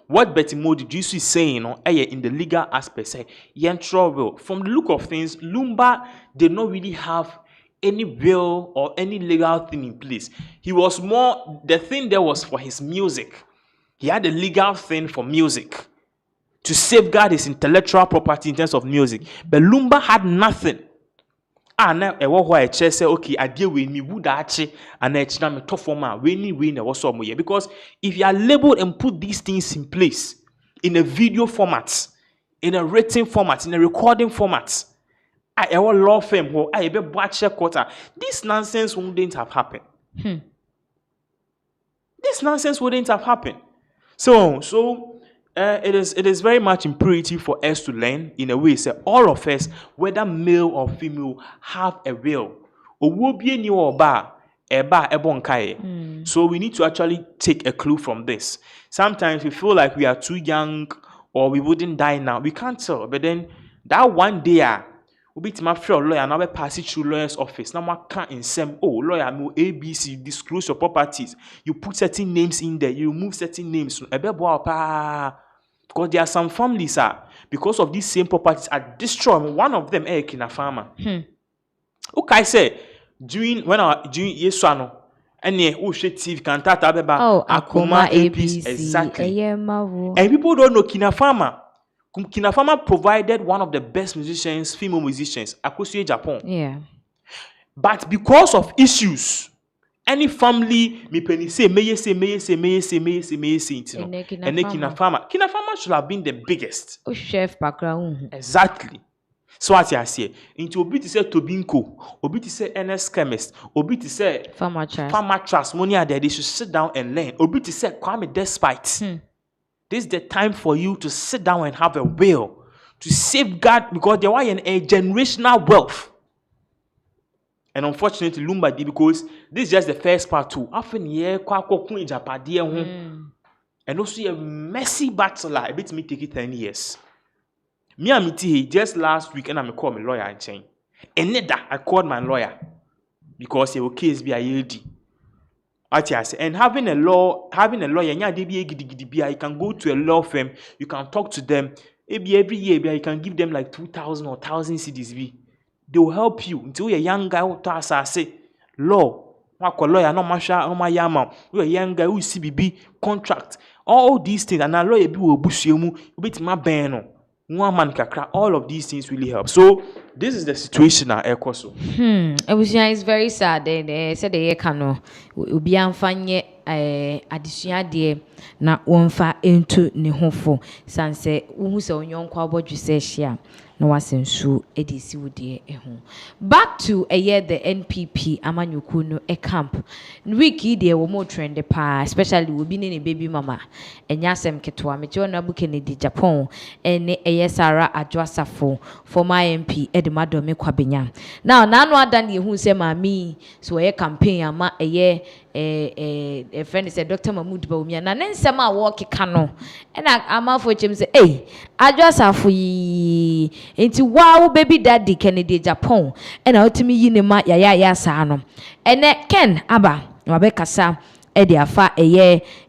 what Betty Modi is saying, in the legal aspect, say, you're in trouble. From the look of things, Lumba did not really have any will or any legal thing in place. He was more, the thing there was for his music. He had a legal thing for music to safeguard his intellectual property in terms of music. But Lumba had nothing. Now I say okay, I deal with me would actually and I me tough for man because if you are labeled and put these things in place in a video format, in a written format, in a recording format, I will law firm or I be watch quarter. This nonsense wouldn't have happened. This nonsense wouldn't have happened. So it is very much imperative for us to learn in a way. Say all of us, whether male or female, have a will. So we need to actually take a clue from this. Sometimes we feel like we are too young or we wouldn't die now. We can't tell. But then that one day, we be my friend lawyer now we pass it through lawyer's office. Now I can't insem. Oh lawyer, no ABC, disclose your properties. You put certain names in there. You remove certain names. Because there are some families because of these same properties are destroyed. One of them a farmer. Okay, I say during Yesuano. And TV can talk about Akuma APs exactly. And people don't know Kina Farmer. Kina Farmer provided one of the best musicians, female musicians, across Japan. Yeah. But because of issues, any family me say and Kina Farmer should have been the biggest. Chef background. Exactly. So what I say, into obi to say Tobinco, obi to say NS Chemist, obi to say Farmer Trust, money are there, they should sit down and learn. Obi to say Kwame Despite. This is the time for you to sit down and have a will to safeguard because there was a generational wealth. And unfortunately, Lumba did because this is just the first part too. Often and also a messy battle. A bit me take it 10 years. Me and me just last week and I called my lawyer and saying, and that I called my lawyer because your case be a yield. And having a lawyer, you can go to a law firm, you can talk to them. Maybe every year, you can give them like 2,000 or 1,000 CDs. They will help you until you're a young guy who say, law, lawyer, no masha, no my yama. You're a young guy who is CBB contract. All these things, and a lawyer will bush you, bit my banner. One man can crack. All of these things really help. So this is the situation at Ekoso. It's very sad. They said they cano ubi amfanye addition de na wonfa into ne hofo sanse uhu se onyon kwa bodwu se hia no wasensu edisi wodie eho. Back to the NPP amanyuku no camp. Wiki de wo mo trend pa, especially we be ne baby mama. Enya asem ketwa me jo na bu Kennedy Japan ene Sarah Adwasafo former MP Edmado Mekwabenya. Now nanu adan ye hu se mami so campaign ama a friend said Dr. Mahmoud Bawumia na nsem a wo keka no na amafo chem say Adwasafo yi enti wow baby daddy Kennedy Japan na otimi yi ne ma ya saa no ene Ken aba wabekasa ede afa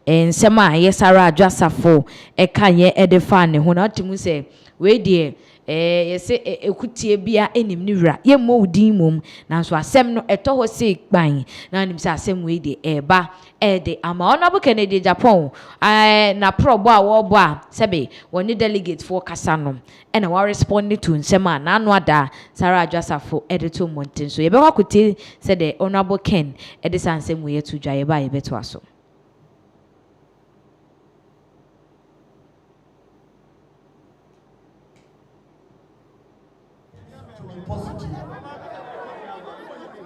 nsem a Sarah Adwasafo ka edefa ne ho na otimu say we de yese ekutie bia enim ni wura ye mo udin mom nanso asem no eto ho se gban na anim se asem we de eba de ama Honorable Kennedy Japan na probo a wo bo a sebe woni delegate for kasa no na wa respond to nsem a na anu ada Sarah Adwasafo de to monten so ye be kwakotie se de Honorable Ken de sansem we to dwa ye ba ye beto aso.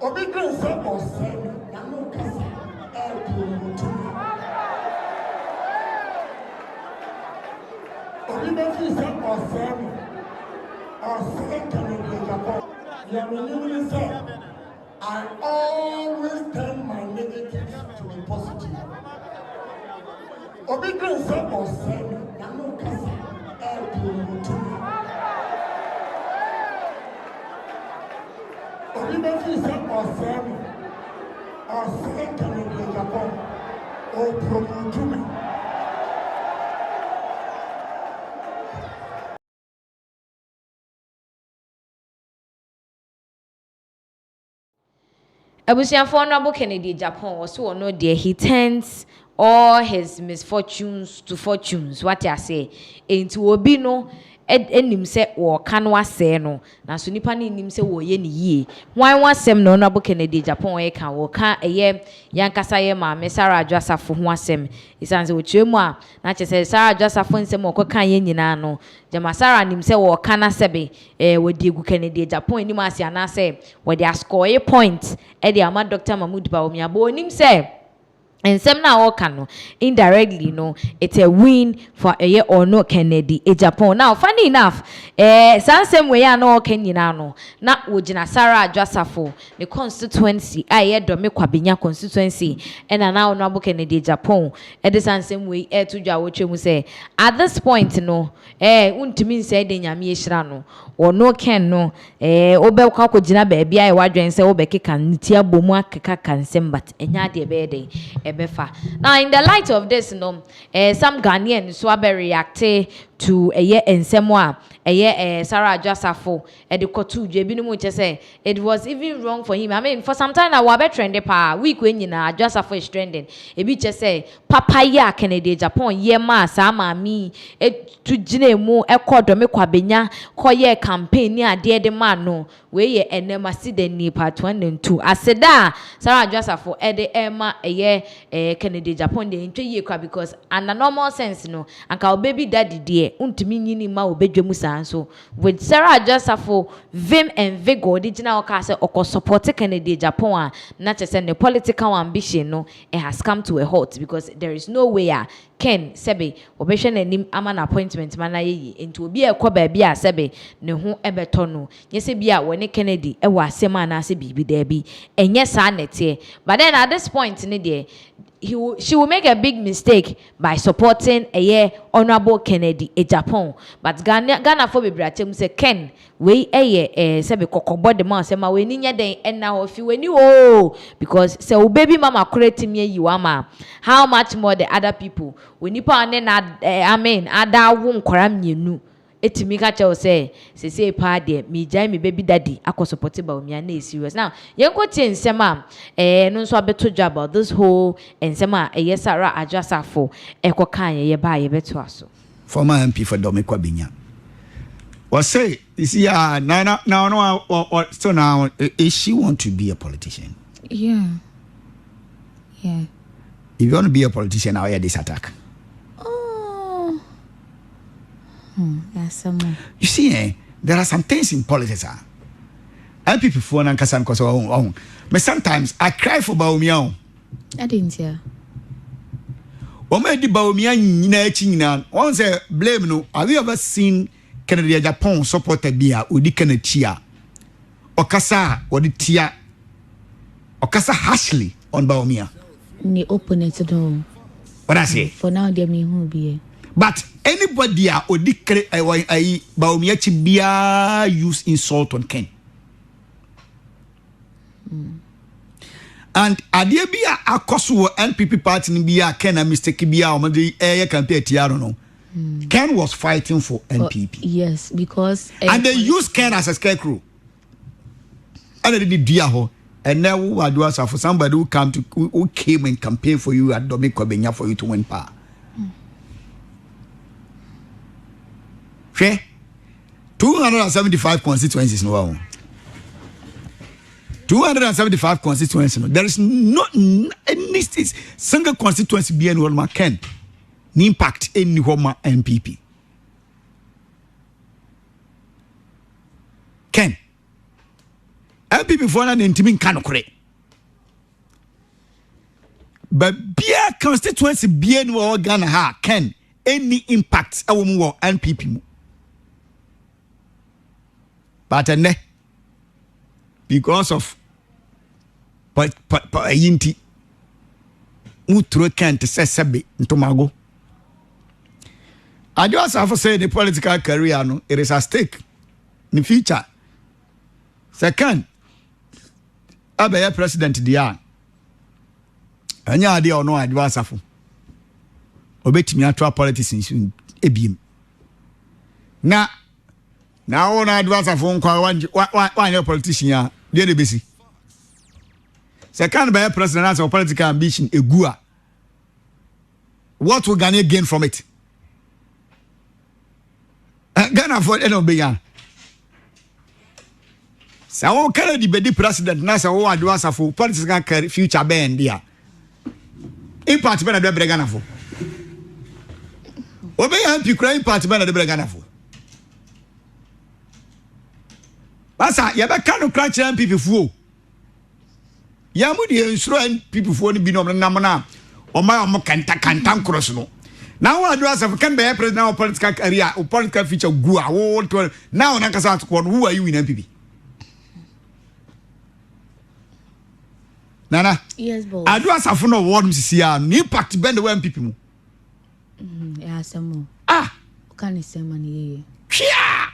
Obi green say or say na no kasa promote. Obi be say or say Kennedy Japan. You really say I always turn my negatives to be positive. Obi green say or say na no kasa promote. Obi say or say Kennedy Japan or promote me. Abusianfo Honorable Kennedy Japan also know there he turns all his misfortunes to fortunes. What I say, into obi no enim se wo kan wase no na so nipa ni nim se wo ye ni yie wan wasem no Honorable Kennedy Japan e kan wo kan yankasa ye ma me Sarah Adwasafo ho asem isanse wo twemu a na che se Sarah Adwasafo nsem wo kan ye nyina no jama Sarah nim se wo kan asebe wo di egu Kennedy Japan ni ma se ana se wo di score point e di ama Dr. Mahmoud Bawumia bo nim se and some now can indirectly no it's a win for a year or no Kennedy Japan. Now funny enough some same way I know Kenya no na wojina Sarah Adwasafo the constituency aye do me kwabenya constituency and now Honorable Kennedy Japan at the same way to dwa wo twemu say at this point no untimi say de nyame ehira no or no ken no obe kwa kogina ba bia e wadwen say obekeka ntia bomu akeka kansem but enya de be dey ebefa. Now in the light of this no some Ghanaians so be react to ensemo a Sarah Adwasafo the kotu dwe bi no mu che say it was even wrong for him. I mean for some time now we be trending pa week when nyina Adwasafo is trending e bi che say papa ya Kennedy Japan ye ma sa ma mi to gina mu ekodo me kwabenya koye campaign ni ade de ma no we ye enema si de ni part 1 and 2 aseda Sarah Adwasafo de ema Kennedy Japan de ntwe ye kwa because and a normal sense no anka baby daddy de untimi nyini ma obedwemu san so with Sarah Adwasafo vim and vigor the gina oka say oko support Kennedy Japan na che say the political ambition no it has come to a halt because there is no way Ken sebe obehwe nanim ama na appointment mana ye enti obi ekoba bia sebe ne ho ebeto no yese bia woni Kennedy e wa asema na ase bibi da bi enye sa nete but then at this point ne there she will make a big mistake by supporting Honorable Kennedy Japan but Ghana for bebratem say Ken we sebe kokobo de ma say ma we ninya den enna ho fi weni o because say o baby mama correct me you ama how much more the other people we nipa ne na amen ada wo nkora mienu etimi ka che say say pa de me jai me baby daddy akosupport ba omi na serious now yenko tie nsem a no nso abeto dwa about this whole nsem a Sarah Adwasafo ekokan ye ba ye beto aso former MP for Domekwa Binya was say you see now so now is she want to be a politician? Yeah if you want to be a politician now hear this attack. Yes, You see, there are some things in politics. And people for an Ankasan because but sometimes I cry for Baumia. I didn't hear. Omedi Baumia China. Once blame no. Have you ever seen Canada Japan supported Bia Udi Kenechia? Okasa or the Tia Okasa harshly on Baumia. Ni open it to What I say? For now, they may who be. But anybody or the Baumia Chibia use insult on Ken. And adia bia akoso NPP party bia Ken a mistake bia o the air campaign tiaro no. Ken was fighting for NPP. Yes, because and they used Ken as a scarecrow. And they did dia ho. And now what do us for somebody who came and campaign for you at Domi Kwabenya for you to win power. Okay? 275 constituencies no. 275 constituencies. There is not any single constituency being one can impact any Homa MPP. Ken MPP for an intimate canocre. But beer constituency being Ghana ha can any impact a woman or MPP. But because of yinti utro can't say sabi ntomago. I just have to say the political career no it is at stake in the future. Second, abaya president dia anya ade ono advance afo obetimi atwa politics in ebiem na ona advance afo nkwa wan politician ya dey besi. Second, by president as a political ambition egua. What will Ghana gain from it? Ghana for any began. So can the be president na say what do as for political career future bend there. Impact be na do Ghana for. Obe MP cry impact be na do Ghana for. Basa ya be kan no cry MPP fuo. Yamu de ensuro people for ni bi no na o ma o kanta cross no now what do as can be president of political career or political future go now na kasa who are you in MPP Nana yes boss I do as afo no word msisia no impact bend the MPP mu yeah some can say money hia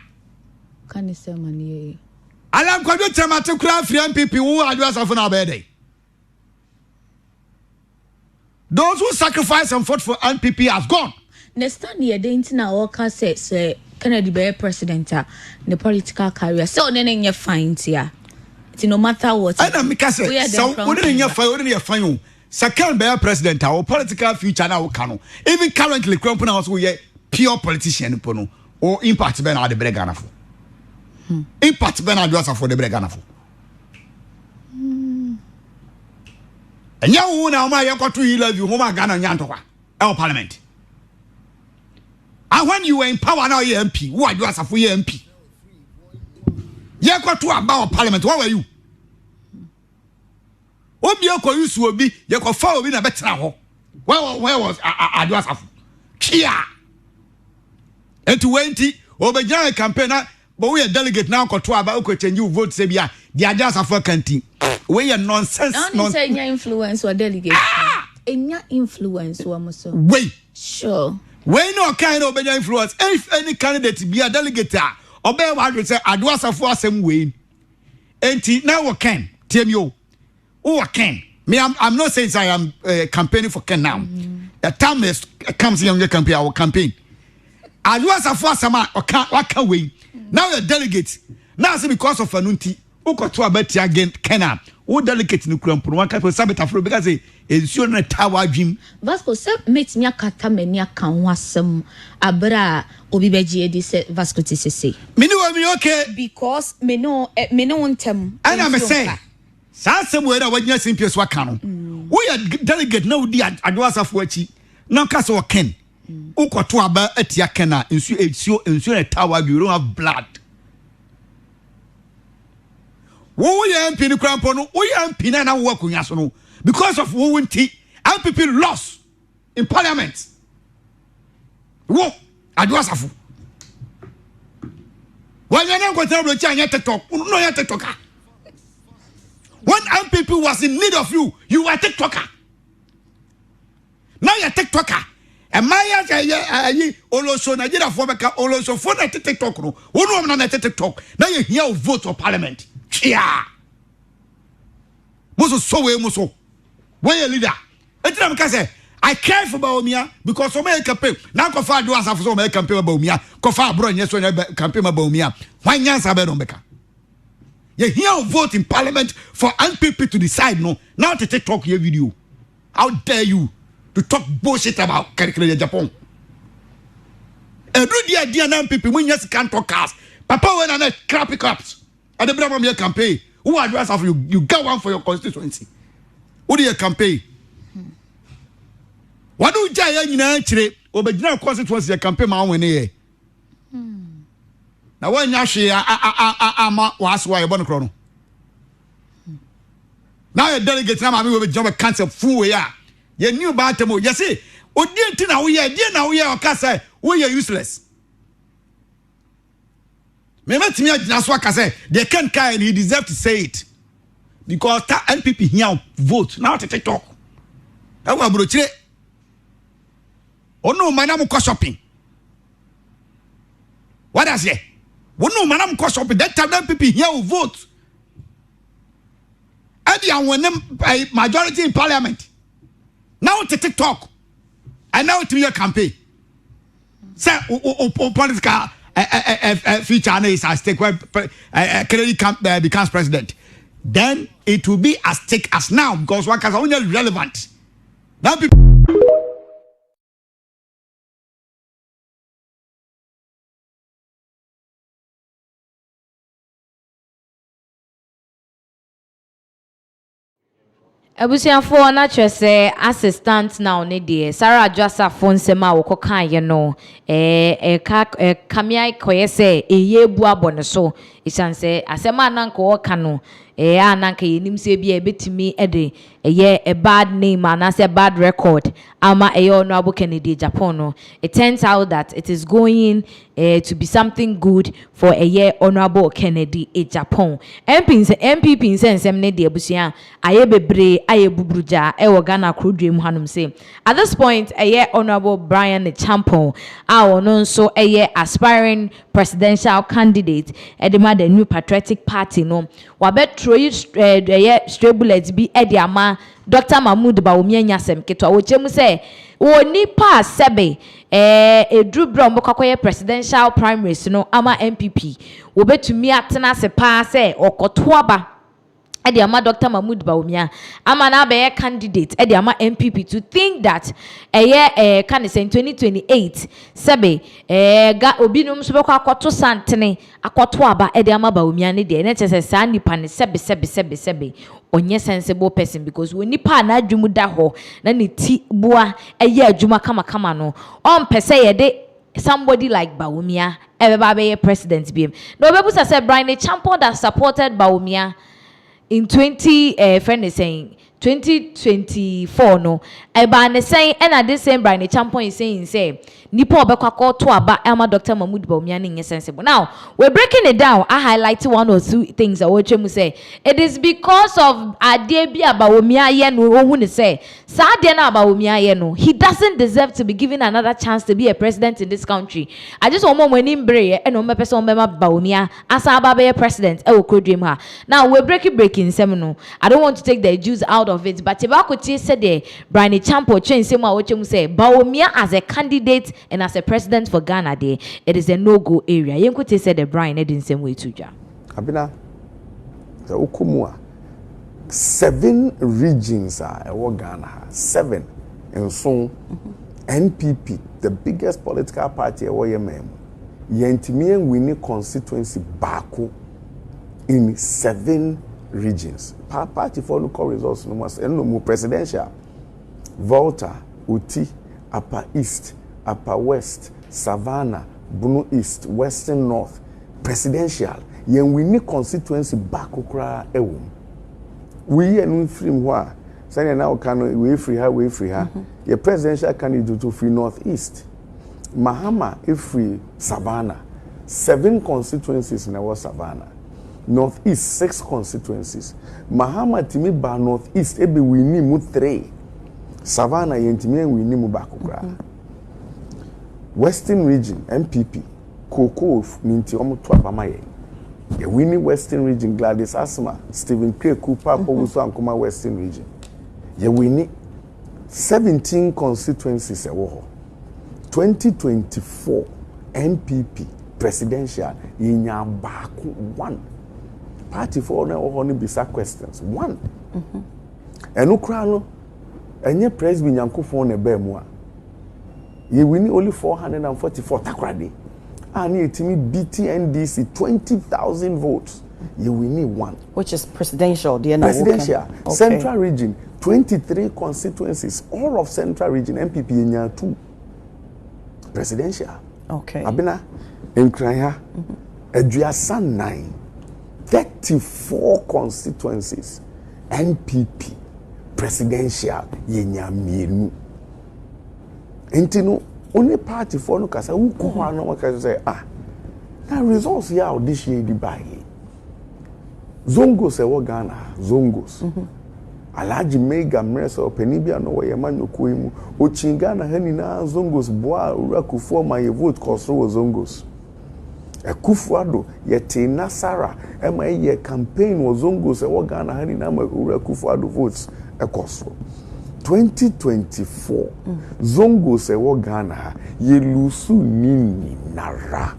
can say money alam kwado temate kura free MPP who are do as afo na be dey. Those who sacrifice and fought for NPP has gone. Next time you didn't know what can say Kennedy be president the political career. So then you find here. No matter what. I don't make say so wouldn't you find second be president or political future now can. Even currently Krampuna also we pure politician pono or impact ben at the Ghana for. Impact ben at for the Ghana for. And you now my to you love you, Homa Ghana Yantoka, our parliament. And when you were in power now, you MP, who are you as a free MP? You got to about parliament, what were you? What be your use will be, you could follow in a better now. Where was I was a Kia? And to 20 over giant campaigner, but we are delegate now, Kotua about change you vote, Sabia, the Ajas of a canteen. We are nonsense. Don't say any influence or delegate. Any influence or muso. Wait. Sure. We no kind of influence. If any candidate be a delegate, obey what we say, I do as a for some way. And now what can? Tell you. Oh, Ken. Me, I'm not saying I am campaigning for Ken now. The time is comes younger campaign, our campaign. I do as a for some what can we? Now the delegate. Now it's because of Anunti. Uko to abeti again Kena. Who delicate no krampo one kind of sabita for because ensure na tawa dream. Vasco se met me akata meni aka ho asem abra obi beji edi se Vasco ti sese. Me no me okay because me no wontem. Ana me say. Sa asem we na wanya simpies waka no. We are delegate na odi adwasa fo achi. Na ka so Ken. Uko to aba atia Kena ensure na tawa you don't have blood. Wo ye MP ni krampo no, wo ye MP na wo akunya so no. Because of wo wonti, MPP lost in parliament. Wo adwasafu. When you don't go to the TikTok, no, you're TikToker. When MPP was in need of you, you were TikToker. Now you're TikToker. And my Olosho Nigeria for Olosho for the TikTok. No, one on the TikTok. Now you hear vote for parliament. Yeah. Moso so we moso. When you leader, I care for Baumia because so many campaign. Now Kofa do as for so many campaign about Baumia. Kofa bro yes when campaign about Baumia. Why nyansa be no beka? You hear vote in parliament for MPP to decide no. Now to TikTok your video. How dare you to talk bullshit about curriculum Japan? And do the idea now MPP when you can't talk cast. Papa when I crappy cups. At the Brahma your campaign. Who address of you? You got one for your constituency. Who do you campaign? What do you say in actually? Obedient constituency a campaign man when here. Now when you share, was why you born chrono. Now you delegate now, I will job a cancer fool. Yeah, you knew about them. You see, oh, dear, now we are, dear, now we are, Casa, we are useless. Maybe to me, that's what I say. They can't carry, he deserves to say it because NPP here vote now to TikTok. I will broach it. Oh no, madam go shopping. What does it? Oh no, madam go shopping. That time people here will vote. And they are when majority in parliament. Now to TikTok. And now to your campaign. Say, political future is at stake when Kennedy becomes president. Then it will be as stake as now because one is only relevant. Now people. Abusianfo na kyerɛ assistant now ne de Sarah Josafo nsɛm a wɔkɔka ye no kamia koye sɛ eye bu abɔ ne so isan sɛ asɛm ananka wɔka no ananka yenim sɛ bia ebetimi de a bad name and as a bad record ama honorable Kennedy Japan no. It turns out that it is going to be something good for honorable Kennedy Japan. MPP nsɛm ne de abusia aye bebre aye bubruja ewo Ghana krodwem hanum say at this point honorable Brian Champon no nso aspiring presidential candidate the New Patriotic Party no wabɛtro straight bullets bi ama Dr. Mahmoud Baumia nyasem ketwa wochemu say oni pa sebe edru bra mbokakoye presidential primaries no ama MPP wobetumi atena se pa se okoto aba ama Dr. Mahmoud Baumia ama na be candidate ama MPP to think that can say in 2028 sebe ga obinum so bekọ akoto santene akoto aba ama Baumia ne de na chese sa nipa ne sebe onye sensible person because when nipa na adwumu da ho na ne ti boa adwuma kama no on pese somebody like Baumia ebeba be president biem no obebusa say Brian Champon that supported Baumia in 2024 no eba ne saying and at the same Brian Champon is saying say nipa obekwa to aba ama Dr. Mahmoud Baumia ne sensible. Now we're breaking it down. I highlighted one or two things I want to say. It is because of Adebi Baumia ye no ohun say Sadia na Baumia ye no he doesn't deserve to be given another chance to be a president in this country. I just want when him bre and on person member Baumia as aba be president e wo krodwem ha. Now we're breaking seminal. I don't want to take the juice out of it, but if I could say the Brian Champo change say Baumia as a candidate and as a president for Ghana there, it is a no-go area. You could say the Brian in same way too, ja. Abina, the Okumua, 7 regions are Ghana, 7, and so NPP, the biggest political party Yentimian winning constituency Baku in 7 regions. Party for local results no more presidential. Volta, Uti, Upper East, Upper West, Savannah, Bunu East, Western North, presidential. yen we need constituency back okra ewo we enu film ho a say na o kan we free her your presidential candidate to free northeast Mahama free Savannah 7 constituencies in our Savannah northeast 6 constituencies Mahama timi ba northeast ebe we need mu 3 Savannah yentimi we need mu back okra Western region MPP Koko Ninti Omutu Abamaye. The winning Western region Gladys Asma, Stephen Kreku, Papa Wusu Ankuma Western region. The winning 17 constituencies 2024 MPP presidential Yinya Baku 1. Party for only bisa questions 1. And Ukrano and your press Binyanko for ne bemwa. You winning only 444 takradi. And you me BTNDC 20,000 votes. You will need 1. Which is presidential, presidential. Okay. Central region, 23 constituencies. All of Central region, MPP in 2. Presidential. Okay. Abina, Nkraya, Eduasa 9. 34 constituencies. MPP. Presidential. Yenya mienu. Intino. Only party for no kasa who come on no kasa say that results here this year the buy Zongos e wo Ghana Zongos Alaji Mega Mreso Penibia no we manyoku imu o chingana hani na Zongos boa urakufu ma ye vote kosro Zongos Ekufuado ye tina Sara ema ye campaign wo Zongos e wo Ghana hani na urakufuado votes ekosro 2024 Zongo se wo Ghana ye lusu nini nara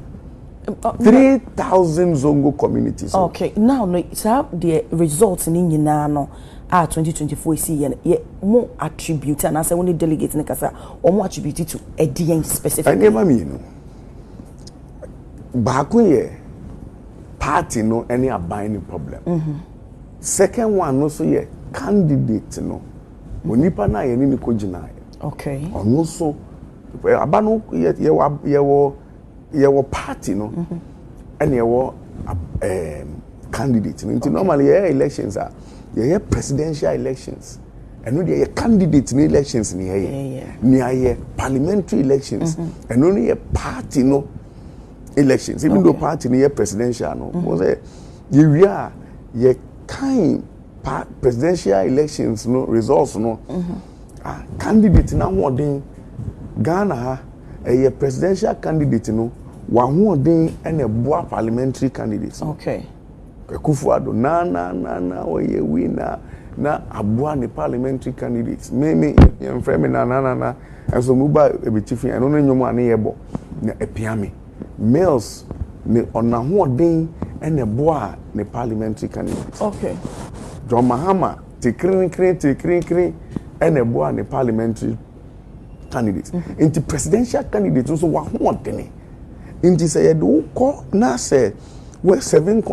3,000 Zongo communities. Okay, now no the results in nyina no 2024 see ye more attribute and as when delegate ne kasa or more attribute to a DN specific. I never mean back ye party no any abiding problem. Second one no so ye candidate no Onipa na ye ni ko gina. Okay. Ono so aba no ye wo party no. And ye wo candidate. Okay. Normally ye elections are ye presidential elections. And no ye candidate in elections ni ye. Ni ye parliamentary elections. And only ye party no elections. Even though party ni ye presidential no. Mo say ye kind presidential elections no results no candidate na hoden Ghana a presidential candidate no wa hoden and a boa parliamentary candidates. Okay. Kufuado na we winner na aboa ne parliamentary candidates me yem frame na and so muba ebitifi and no nyomo ane yebo na epiame males ne ona hoden and a boa ne parliamentary candidates. Okay. John Mahama te and a boy and parliamentary candidates. Into presidential candidates also want into say do call na say we 7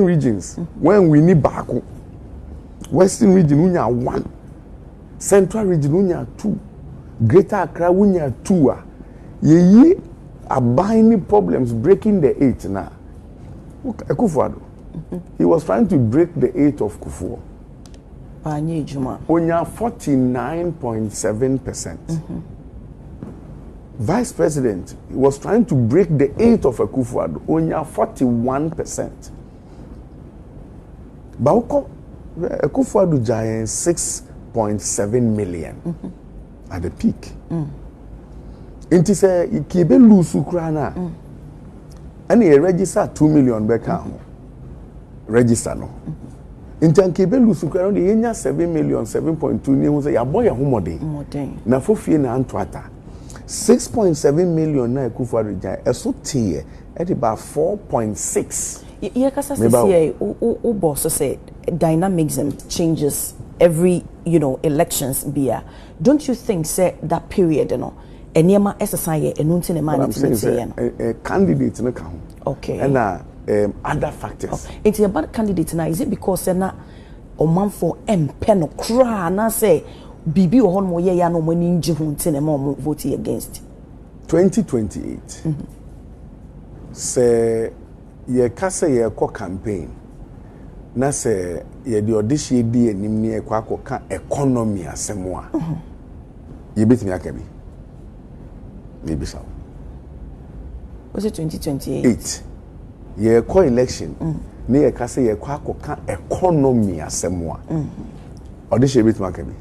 regions when we need back. Western region unya 1, Central region unya 2, Greater Accra unya 2. Ye are binding problems breaking the 8 now. Kufuado. He was trying to break the 8 of Kufuor. Onya 49.7%. Vice President was trying to break the 8 of Kufuor. Onya 41%. Bauko Kufuor giant 6.7 million at the peak. Inti say ikibe lusu krana. And he register 2 million back register no. Intankebe lusuka no de yenya 7 million 7.2 ni hu say ya boy ya homode. Na fofie na antwata. 6.7 million na Kufuor region eso tie e de ba 4.6. Ye kasa say o boss say dynamism changes every elections bia. Don't you think say that period enema exercise enunti ne man say candidate no ka ho. Okay. And other factors. It's about candidate now. Is it because na oman for pen cry na say bibi o hon mo ye ya no mo ni nji hu ntine mo vote against 2028. Say ye kasa ye ko campaign na se ye de odihye di enim ne ekwa akoka economy asemo a ye betimi aka bi maybe so was it 2028 ye ko election ne ye kasa ye kwa akoka economy asemo a odihye betimi aka bi.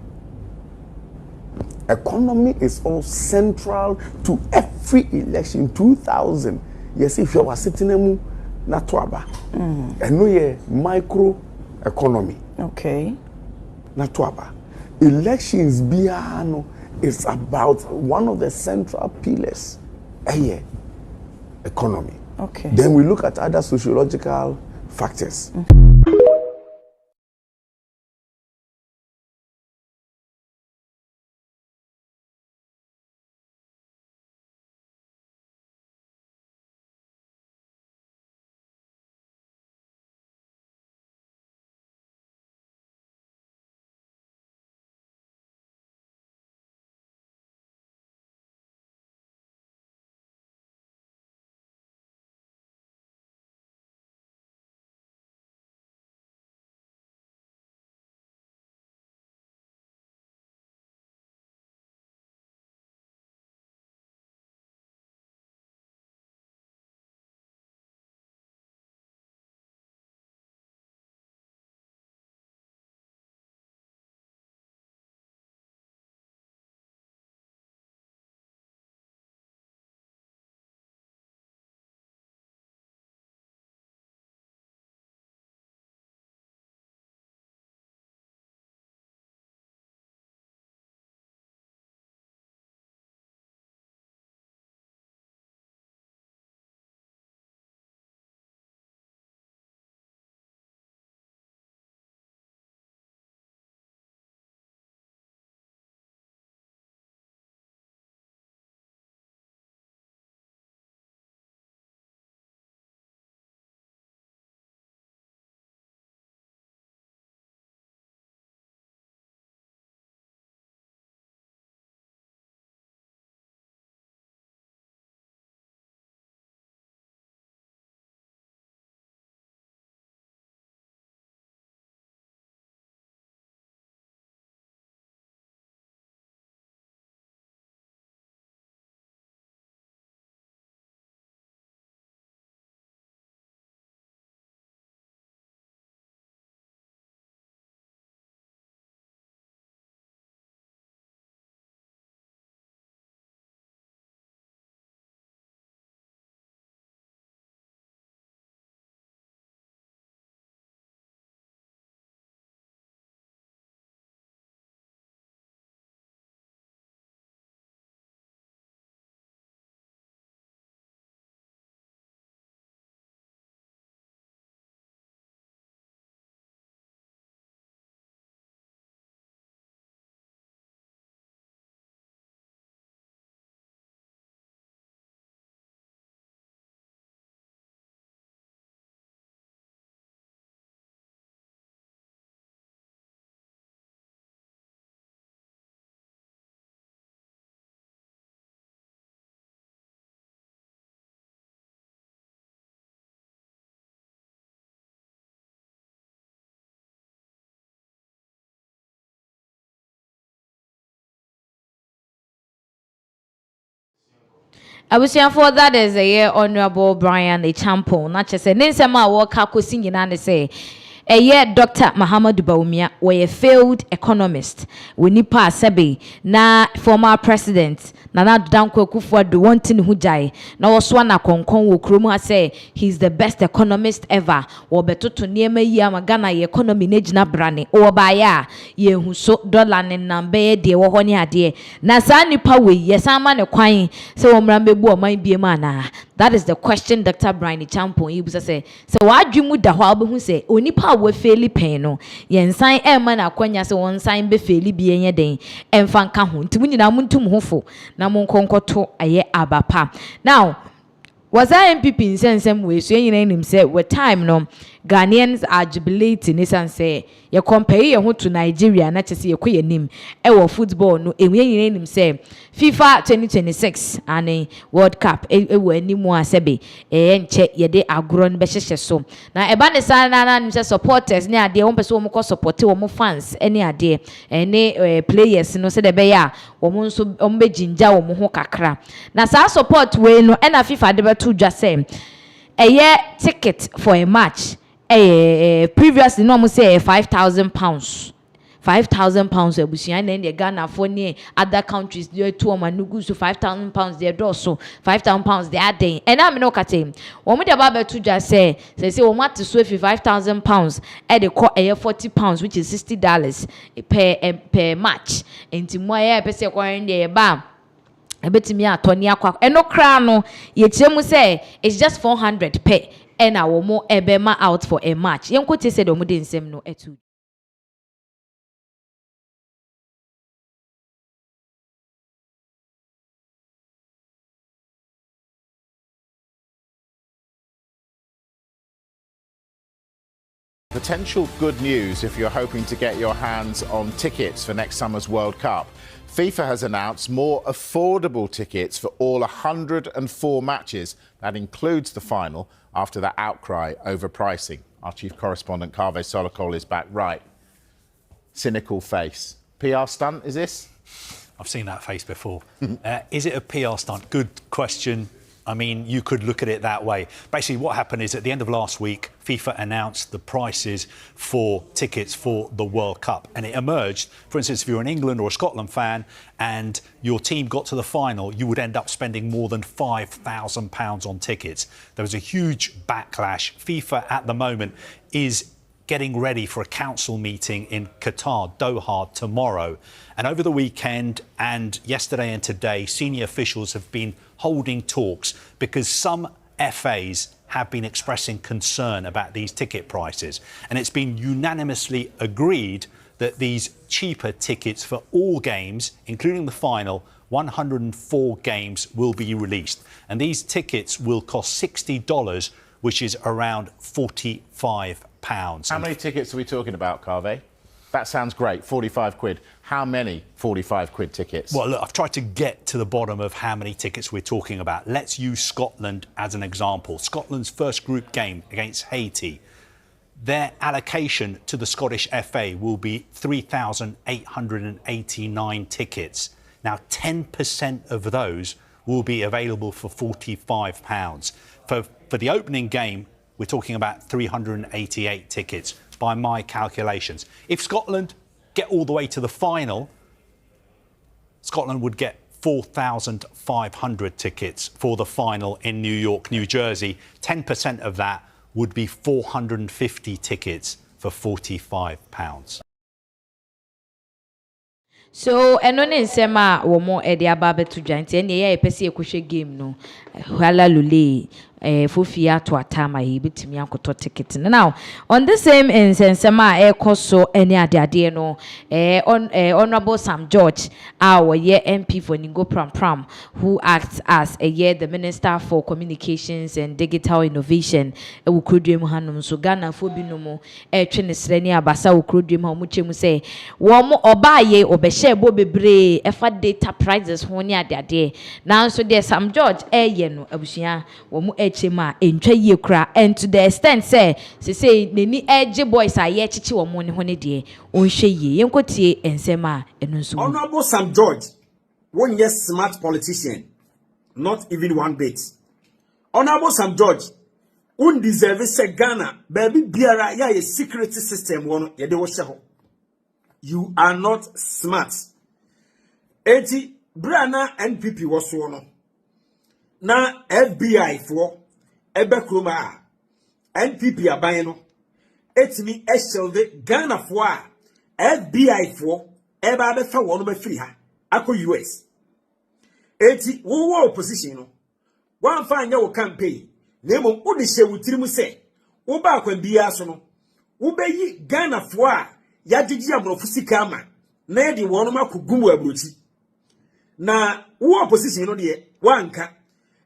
Economy is all central to every election. 2000 yes if you are sitting na toaba eno ye micro economy okay na toaba elections biano is about one of the central pillars economy. Okay, then we look at other sociological factors. Abusiafo, that is a year Honorable Brian a champion. Not just a Ninsema walk singing and say a year Dr. Muhammad Baumia were a failed economist. We nipa sebe na former president Nana Dankwa Kufuor wanting hujai. Na waswana konkon wo kromu say he's the best economist ever. Wo beto to niema ya magana ye economy nejina brane. O baya ye huso dollar ne nambe de wo honi ade. Na sa nipa we yesama ne kwan se wo mrambe bu o man biema na. That is the question Dr. Brian Champon he busa say. So wadwimu da ho abehu say onipa we faili pen no. Ye nsan e ma na kwanya se won nsan be faili bi enye den. Emfa nka ho. Ntimu nyina muntum hofo. Na monkonkoto aye abapa. Now, was I MPP in sensem way so yin nim say with time no Ghanaians are jubilating nisan say ye compare ye ho to Nigeria na chese ye koye nim e wo football no enwe nim say FIFA 2026 and World Cup e wo animu asebe enche ye de agro no be hyehye so na eba ne san na nim say supporters ne ade wo pese wo mo support wo mo fans ene ade ene players no se de be ya wo mo nso wo be jinja wo mo ho kakra na sa support we no ena FIFA de be to dwa say a ticket for a match previously no say £5,000 ebusia na the Ghana for near other countries there to manugu so £5,000 there do so £5,000 there day and I'm no kate wo me the baba to just say wo mat so £5,000 e dey call £40 which is $60 per match enti mo ya be say kwa there ba ebetimi atoni akwa eno kra no ye kyeremu say it's just 400 per and our mo ebema out for a match yenkote say do mo de nsem no etu. Potential good news if you're hoping to get your hands on tickets for next summer's World Cup. FIFA has announced more affordable tickets for all 104 matches. That includes the final after the outcry over pricing. Our chief correspondent, Kaveh Solokol, is back. Right. Cynical face. PR stunt, is this? I've seen that face before. Is it a PR stunt? Good question. I mean, you could look at it that way. Basically, what happened is at the end of last week, FIFA announced the prices for tickets for the World Cup. And it emerged, for instance, if you're an England or a Scotland fan and your team got to the final, you would end up spending more than £5,000 on tickets. There was a huge backlash. FIFA at the moment is getting ready for a council meeting in Qatar, Doha, tomorrow. And over the weekend and yesterday and today, senior officials have been holding talks because some FAs have been expressing concern about these ticket prices. And it's been unanimously agreed that these cheaper tickets for all games, including the final, 104 games will be released. And these tickets will cost $60, which is around £45. How many tickets are we talking about, Kaveh? That sounds great, 45 quid. How many 45 quid tickets? Well, look, I've tried to get to the bottom of how many tickets we're talking about. Let's use Scotland as an example. Scotland's first group game against Haiti. Their allocation to the Scottish FA will be 3,889 tickets. Now, 10% of those will be available for £45. For the opening game, we're talking about 388 tickets by my calculations. If Scotland get all the way to the final, Scotland would get 4,500 tickets for the final in New York, New Jersey. 10% of that would be 450 tickets for £45. So eno ne nsema wo mo e de aba betu dwante ene ye pese ekohwe game no hala lule fofia to atama ye betimi akoto ticket. Now on the same nsema ekoso ene ade no honorable Sam George our ye MP for Ningo Pram who acts as the Minister for Communications and Digital Innovation e wukrodwem hanum so Ghana fo binom twe ne srani abasa wukrodwem ha mu chemu say wo mo obaye obehye bo bebre efa data prices ho ne ade now so there Sam George ye no abusia wo mo chema entwa ye kra and to the extent say neni eje boys aye chichi wo mo ne ho ne de onhwe ye yenkotie ensema enunso. Honorable Sam George, one yes smart politician, not even one bit. Honorable Sam George, un deserve say Ghana baby biara ya a security system one ye de wo hye ho. You are not smart. Eti brana NPP was no. Na FBI for ebe kroma NPP aban no. Etimi eshelde Ghana for FBI for eba be fa wono be free ha akọ US. Eti wo opposition no. Wan fa anya wo campaign. Nemo wo de hye wutirimu se wo ba akwan biya so no. Wo be yi Ghana for ya gigi amrofu sika ama na ye de wono makogumu abrochi. Na wo opposition no de wanka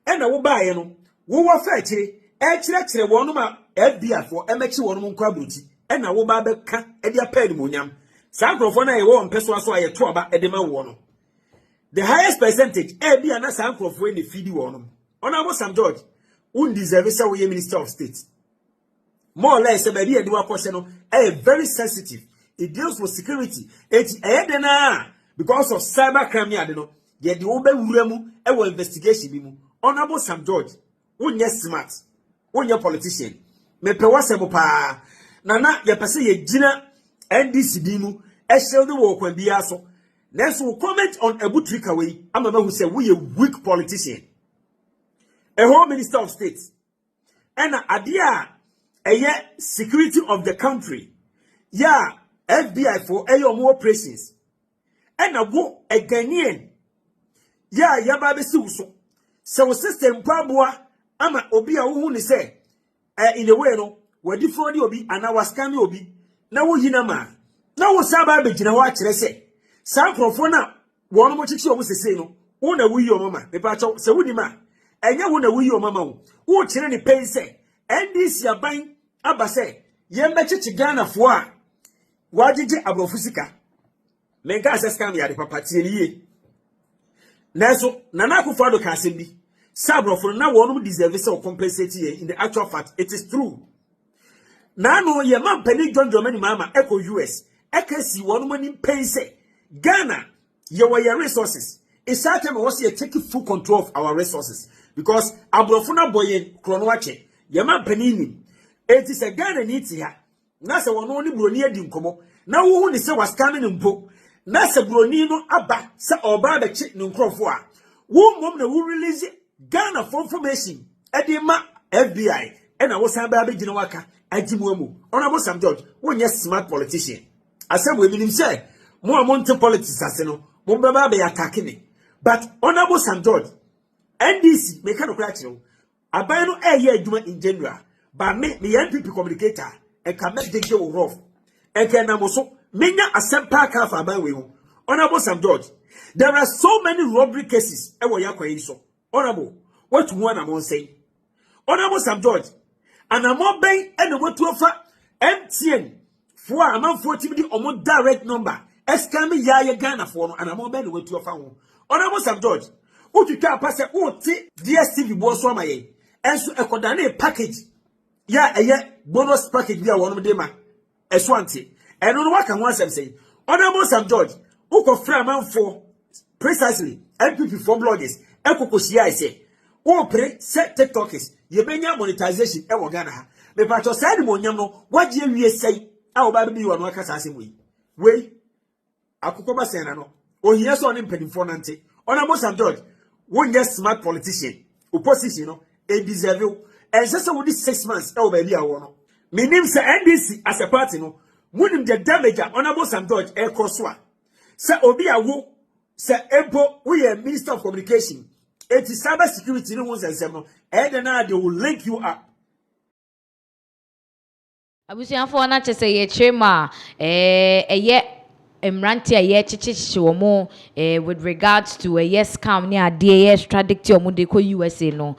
e na wo baaye no wo fa akire e kire wono ma FBI for emechi wonum nkwa bruti e na wo ba be ka e dia pa ni monyam sa nkrofo na ye wo mpeso aso aye to aba e de ma wo no the highest percentage FBI na sa nkrofo e ne fidi wonum Honorable Sam George un deserve say we Minister of State more or less be dia de wa kwose no very sensitive. It deals with security. It's because of cyber crime ade no ye de oba wura mu e wo investigation bi mu. Honorable Sam George wonye smart wonye politician me pe wasemo pa nana ye pese ye gina NDC bi mu e shelde wo kwan bi aso nanso comment on Abutrika we amama hu say we a weak politician a home minister of state and adia security of the country yeah FBI for more operations and a go a Ghanaian yeah yaba be so so system pabua ama obi a wo ni say in the way no we different obi and our scam obi na wo yina ma na wo saba be gina wa kire say sa krofo na wo mo chichi o mo sese no wo na wo yi o mama me pa cho se wo ni ma enya wo na wo yi o mama wo kire ni pen say NDC aban aba say yembe chichi Ghana fo a wajiji abrofusika menka ase scam ya de papa tieliye naso nana akufado ka asembi sabrofo na wonum deserve say compensate here in the actual fact it is true na no ye man pani John Dramani mama eco US ekasi wonum ni pense Ghana ye were your resources it's time was ye take full control of our resources because abrofo na boye krono wache ye man pani ni it is a Ghana need here na se wono ni broni adi nkomo na wo hu ni se was coming mpo na se broni no aba se oba ba chi ni nkrofo a wo mom na wo release Ghana for information edema FBI and I was about to gina waka ajimuamu Honorable Sam George when you smart politician asem we minim say mo amonte politics aseno mo baba be attacking me but Honorable Sam George NDC me kan okra kire aban no adwuma in general but me NPP communicator e can make the go rough e can na so menya asem pa ka fa aban we ho Honorable Sam George there are so many robbery cases e wo yakwa so Honorable, what one am on saying? Honorable Sam George, and I'm more bay and what to offer MTN for a man 40 or more direct number. Escami ya Ghana for and I'm more bay what to offer. Honorable Sam George, what you can pass a DSTV boss on my and so a Kodane package. Yeah, bonus package via one of them. A swanty. And on what can one say? Honorable Sam George, who could frame man for precisely MPP for bloggers. Ekoko sia ise wo pre set TikTokers ye benya monetization e wo Ghana ha me pa to say mo nyam no waje awie sei a wo ba bi wo no aka sa asem we akoko ba sen na no ohia so ne mpanimfo nante Honorable Sam George won just smart politician opposition no e deserve and say wo di 6 months e wo ba bi a wo no minim say NDC as a party no munim the damage Honorable Sam George e crosso a say obi a wo say ebo we are Minister of Communication. It is cyber security no one's example. And now they will link you up. Abusianfo na chese ye chema Mranti aye chichichi omo with regards to a yes scam ne ade extradict omo de ko USA no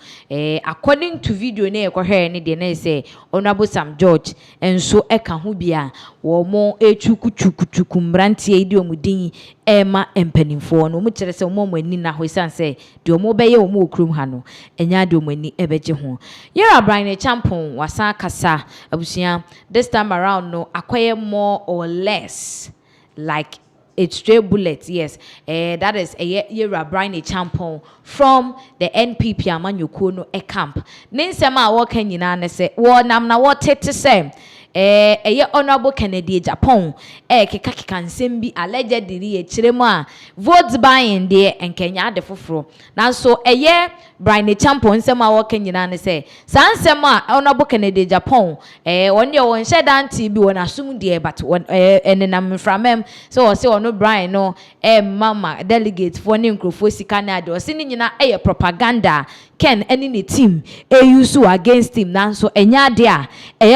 according to video ne ko hwe ne de na say Honorable Sam George enso eka ho bia wo mo echukuchukuchuku mranti e de omo din ema empanimfo no mo kire se omo ani na ho san say de omo beye omo okrum ha no enya de omo ani ebeje ho yera Brian ne champon wasan kasa abusian this time around no akoye more or less like a stray bullet, yes. That is a year Brian a champon from the NPP Amanyukono a camp. Ninsema walking in and say, well, namna what to say. A honorable Kennedy Japan, Kekaki can simbi allegedly chirema votes buying there and Kenya de fufro. Now so a year Brian a champon sema walking in and say, Sansema honorable Kennedy Japan, one year one shed auntie be one assume dear, but one and then I'm from him. So I say, no Brian, no, mama delegate for Ninkrofosi Canada or sending you a propaganda. Ken any team use against him now so enya dia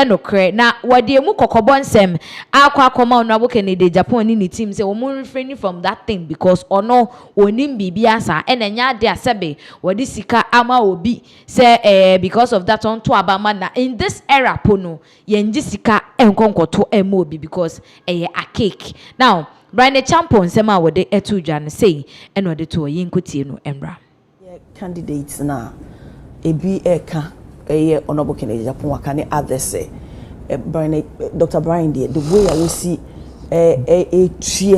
no cre na wode emu kokobon sem akwa Honorable Kennedy Japan ni team say we refraining from that thing because ono onim bibia sa enya de asebe wode sika ama obi say because of that on to abama na in this era pono yenji sika enkonkoto emo obi because a cake now Brian Champion sema wode etu dwan say eno de to yinkotie no emra candidates na ebi eka Honorable Kennedy Japan wakane others say Dr. Brian the way I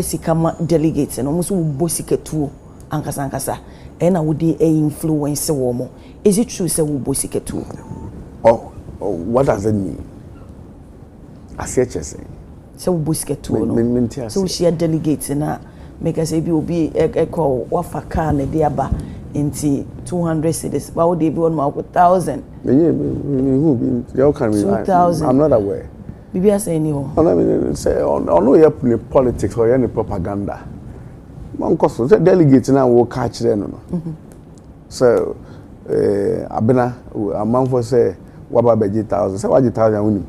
see kama delegates and almost bosika tuo ankasa na wodi influence wo. Is it true say wo bosika tuo? Oh, what does it mean? I say say wo bosika tuo no. So we share delegates na make us say bi obi call wafaka na de aba into 200 cities. Why would they be 1,000? You can 2,000. I'm not aware. Bibi say anyhow. I mean, say no you politics or any propaganda. Man cause delegates now will catch them no. So abena a man for say what about 1,000? Say what 1,000 win.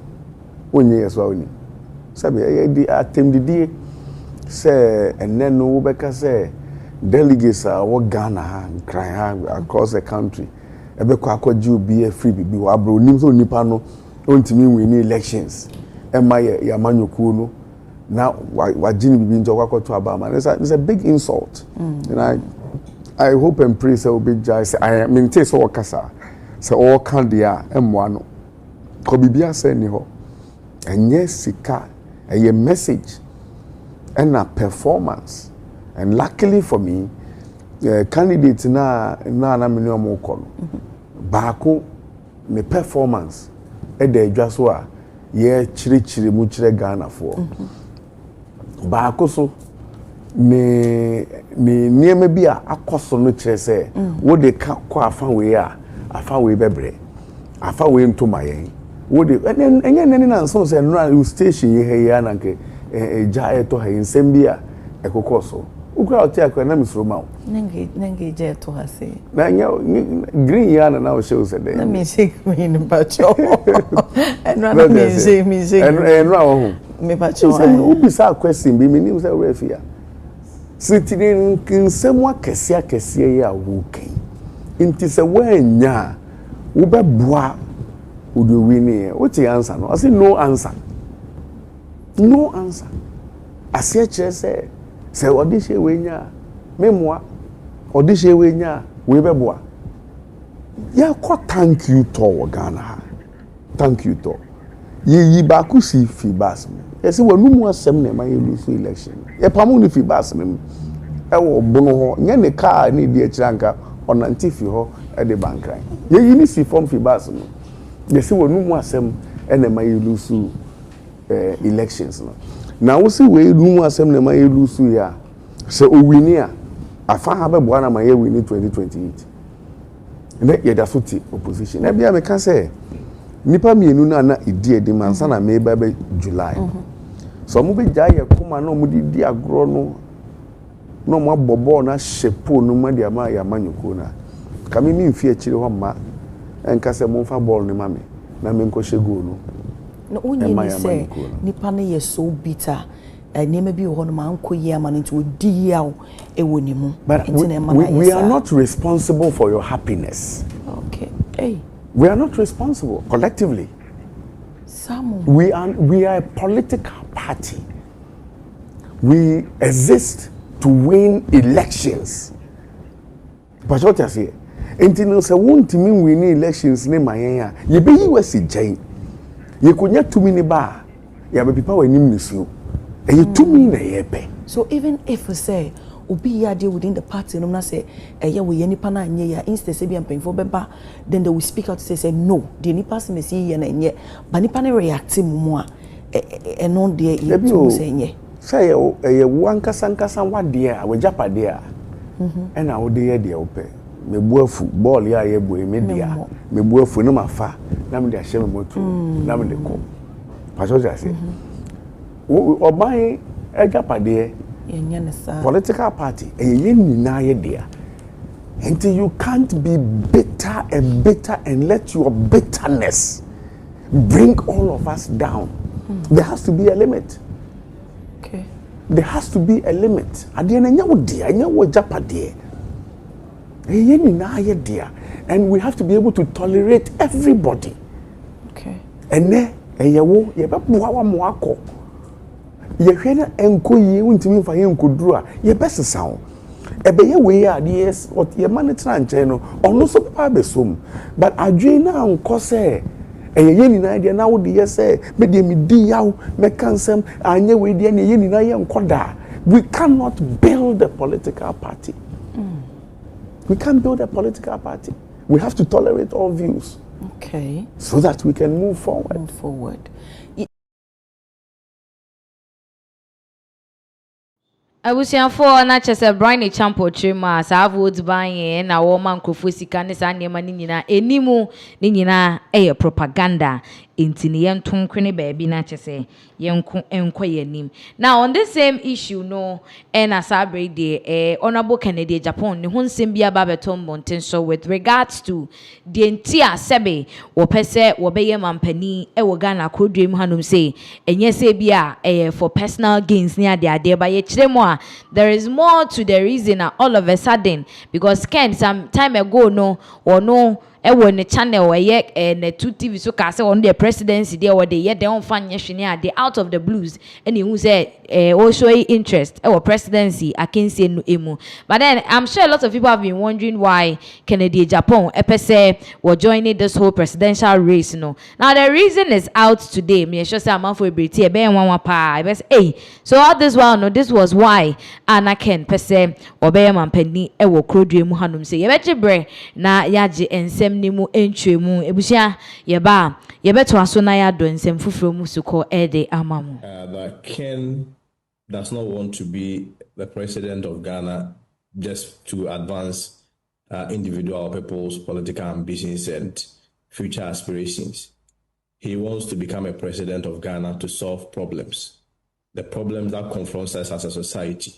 1 year as well win. Say the attempt the day say and then no beka say delegates are what Ghana crying across the country. Ebe kwa ju be a free bibi wa bro nim so nipa no ontimi win elections. Ema ya manyoku no na wa jini bibi njo kwa to abama. It's a big insult. And I hope and pray say obi jai say I maintain so wakasa. Say all can dia emwa no. Ko bibia say ni ho. Enye sika a message and a performance. And luckily for me, candidates na minimum call. Baako me performance e de adwa so a ye chiri mu chire Ghana for. Baako so ne niema bi a akoso no chire se wo de ka kwa afa we bebre. Afa we ntoma yen. Wo de enye nene na so se no station ye he ya na nke ja eto ha nsem bi a ekokoso. Ukra otia kwa na misro ma. Nenge je to ha say. Na nya green ya na o show say dey. Na me say green bacho. Enra na me say. Enra wo hu. Me bacho. Say no bi sa question bi me nim say we afia. Sitini nsem akese ya wo kan. Inti se wanya wo be boa wo do wini. What the answer no? I say no answer. No answer. Asia che say say odishe wenya memwa odishe wenya we beboa ya ko thank you to Ghana thank you to yi ba ku si fi bas me e se wanu mu asem na ma yelu so election e pamu ni fi bas me e wo bono ho nya ne car ni di echiranka onanti fi ho e de bankran ye yi ni si form fi bas no ye se wanu mu asem e na ma yelu so elections no. Now we see we no asem na ma yelu su ya se o wini a afa ha be bo na ma ye wini 2028 ne ye da so ti opposition na bia me ka say nipa mienu na idi edi mansa na me ba be July so mo be ja ye kuma na mo di agro no mo abobo na shepo no ma dia ma ya manyoko na ka me mi mfi akire ho ma enka say mo fa ball ni ma me na me nko shego no. No, only say nipa na ye so bitter. Name bi ho no man ko ye ama nti odi yaw e woni mu. But we are not responsible for your happiness. Okay. Hey. We are not responsible collectively. We are a political party. We exist to win elections. But what you say? Enti no se won't mean win elections ne mayen a ye be yi wasi gyan. You could not to me bar. You have people when you miss you. And you to me na pe. So even if we say obi ya dey within the party no na say yeah we any pana nye ya instead say be am for beba then they will speak out to say no the any person me see na nye but nipa na react mu a no dey you to say nye. Say ye wan kasa what there we japa there. And na wo dey there ope. Me buafu ball ya ye boy me dia me buafu no mafa na me dia hye me moto na me de ko paso ja say oban ejapade political party ye nyina ye dia until you can't be bitter and let your bitterness bring all of us down There has to be a limit. Okay. There has to be a limit. At the end, and we have to be able to tolerate everybody. Okay. And then, yehwena enko yi untimi fa yenko duru a ye best sound ebeye we ya yes what ye man tra nche no ono so pa be som but adwe na anko se eye ni na de na wo de ye se me de mi di yaw me kansem anye we de na ye ni na ye nko da. We cannot build a political party. We can't build a political party. We have to tolerate all views. Okay. So that we can move forward. Move forward. Abusianfo na chese Brian Champo Chima sa vote ban na wo man krofo sika ne sa nema ni nyina enimu ni nyina eye propaganda intini yenton kwene baabi na chese yenko enko yanim. Now on this same issue no na sabre de honorable Kennedy Japan ne ho nsem bia ba beton monten so with regards to the entia sebe wo pese wo beye mampani wo Ghana kodwem hanom say enye se bia for personal gains ni ade ba ye kiremo. There is more to the reason all of a sudden because Ken some time ago no or no when the channel where and the 2 TV so cast on the presidency there or they don't find they out of the blues and who said also interest or presidency I can say no emu. But then I'm sure a lot of people have been wondering why Kennedy Japan say were joining this whole presidential race no. Now the reason is out today. Me sure say I'm for ability hey so all this while no this was why Anna Ken pese obey man penny e wo krodwe mu hanum say ye bre na yaje ensem nimu entwemu ebusia ye ba ye beto aso na ya do ensem fufuro mu suko ede amamu. That Ken does not want to be the president of Ghana just to advance individual people's political ambitions and future aspirations. He wants to become a president of Ghana to solve problems. The problems that confront us as a society,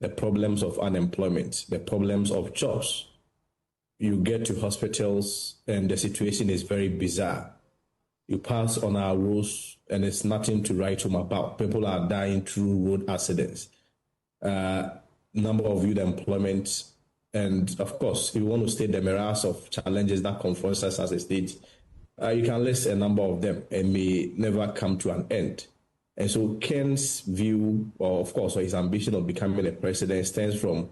the problems of unemployment, the problems of jobs. You get to hospitals and the situation is very bizarre. You pass on our roads and it's nothing to write home about. People are dying through road accidents. Number of youth employment. And of course, if you want to state the morass of challenges that confront us as a state, you can list a number of them and may never come to an end. And so Ken's view, or of course, or his ambition of becoming a president stems from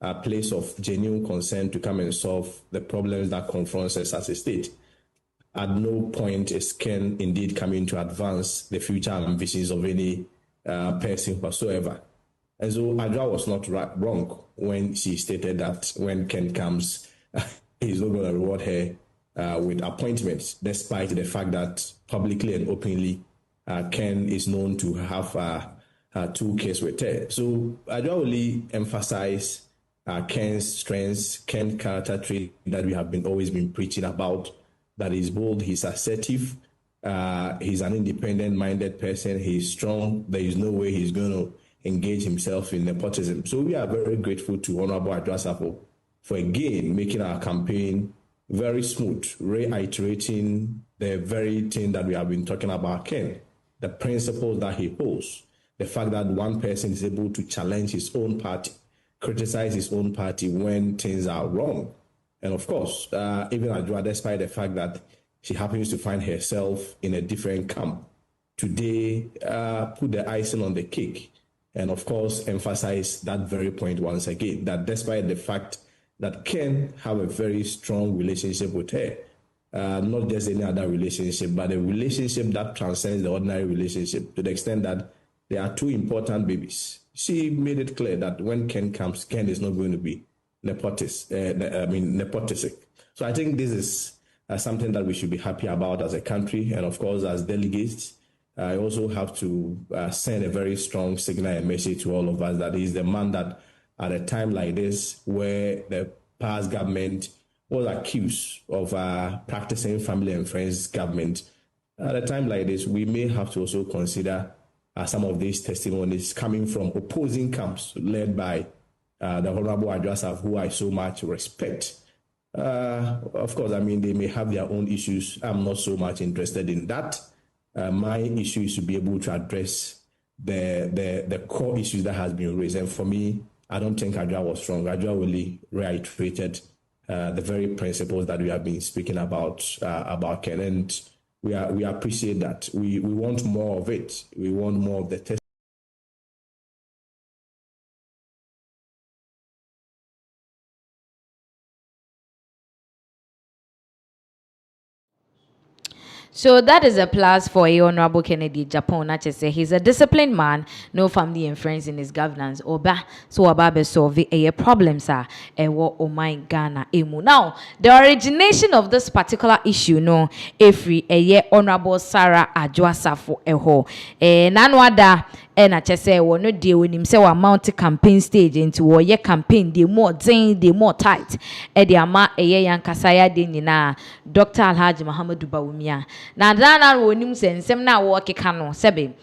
a place of genuine concern to come and solve the problems that confront us as a state. At no point is Ken indeed coming to advance the future ambitions of any person whatsoever. And so Adra was not wrong when she stated that when Ken comes, he's not going to reward her with appointments, despite the fact that publicly and openly Ken is known to have 2 kids with her. So Adra only emphasize Ken's strengths, Ken's character trait that we have always been preaching about, that he's bold, he's assertive, he's an independent-minded person, he's strong, there is no way he's going to engage himself in nepotism. So we are very grateful to Honorable Adrasafo for again making our campaign very smooth, reiterating the very thing that we have been talking about Ken, the principles that he holds, the fact that one person is able to challenge his own party, criticize his own party when things are wrong. And of course, even Adjoa, despite the fact that she happens to find herself in a different camp, today put the icing on the cake and of course emphasize that very point once again, that despite the fact that Ken have a very strong relationship with her, not just any other relationship, but a relationship that transcends the ordinary relationship to the extent that there are 2 important babies. She made it clear that when Ken comes, Ken is not going to be nepotistic. So I think this is something that we should be happy about as a country. And of course, as delegates, I also have to send a very strong signal and message to all of us that he's the man that at a time like this, where the past government was accused of practicing family and friends government, at a time like this, we may have to also consider some of these testimonies coming from opposing camps led by the Honorable Adrasaf, who I so much respect. Of course, I mean, they may have their own issues. I'm not so much interested in that. My issue is to be able to address the core issues that has been raised. And for me, I don't think Adwa was wrong. Adwa really reiterated the very principles that we have been speaking about Ken, and we appreciate that. We want more of it. We want more of the test. So that is a plus for a Honorable Kennedy Japan. Not say he's a disciplined man, no family and friends in his governance. Oba so ababe solve a problems are oh my Ghana emu. Now the origination of this particular issue, no, every Honorable Sarah Adwoasafo eho nanwada. And I just say, no deal with him. Say, we mount campaign stage into your campaign. The more zing, the more tight. The ama young kasaya dinina. Dr. Alhaji Muhammadu Bawumia. Now, that when him say, some now work cano sebe.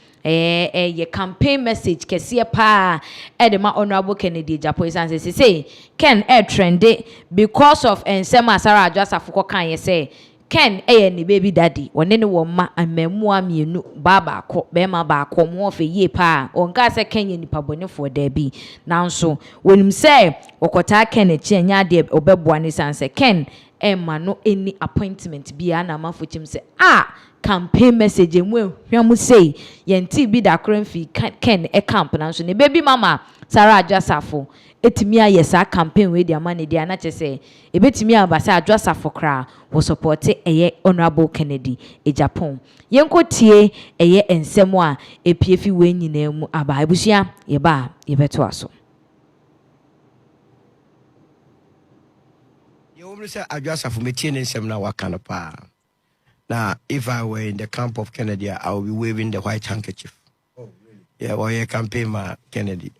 Your campaign message kesia pa. Edema Honorable Kennedy Japan say, Ken trendy because of Nsema Sarah Adwoasafo kan ye say. Ken ni baby daddy one ne wo ma amemua mienu baba ko be ma ba ko mo fe ye pa onka se Ken ye nipa bonefo da bi nanso wonim se okota Ken enya de obeboa ne sanse Ken ma no any appointment bia na mafochim se campaign message enwe hwam say yenti bi da kramfi Ken camp nanso ne baby mama Sarah Adwoasafo etimi ayesa campaign we dia mane dia na chese ebetimi abasa Adwoasafo kra wo support Honorable Kennedy Japan yenko tie ensemo a epiefi we nyina mu aba ebusia yebeto aso you will say Adwoasafo metie ensem na waka no pa na if I were in the camp of Kennedy I would be waving the white handkerchief. Oh really? Yeah, or your campaign ma Kennedy.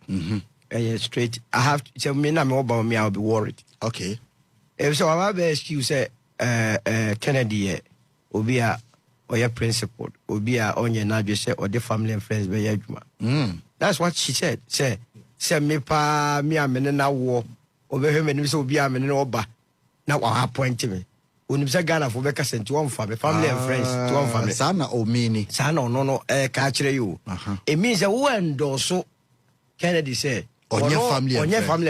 Straight. I have to tell me now about me. I'll be worried. Okay. If so, I have excuse say Kennedy Obia or your principal Obia on your nadu say or the family and friends be yajuma. That's what she said. Say me pa me a me na war over him and so Obia me no oba. Now I appoint me. When say Ghana for beka sent to one family and friends to one family. Sana o mini. Sana no catch you. It means that when so Kennedy said. On your family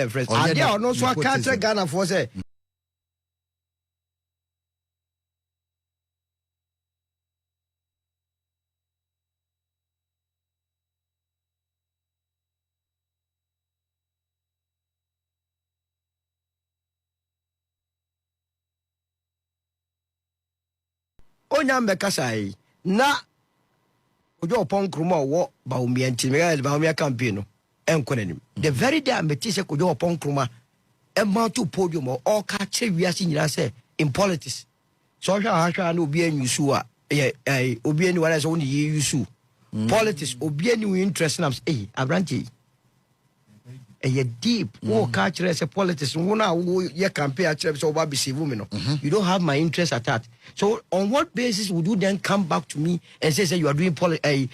and friends. And there are no so can't Ghana for say. Onyambe kasai na ojo pon kruma wo ba umi antimega ba umi campaign the very day I met you could go upon Kruma and mount to podium or all catch we are seeing in politics. So I no be any sua, obi anyone as only you sue. Politics, obi any interest in Abranti. A deep war catch as a politics, one year campaign at Trebs or Babisi women. You don't have my interest at that. So on what basis would you then come back to me and say you are doing politics?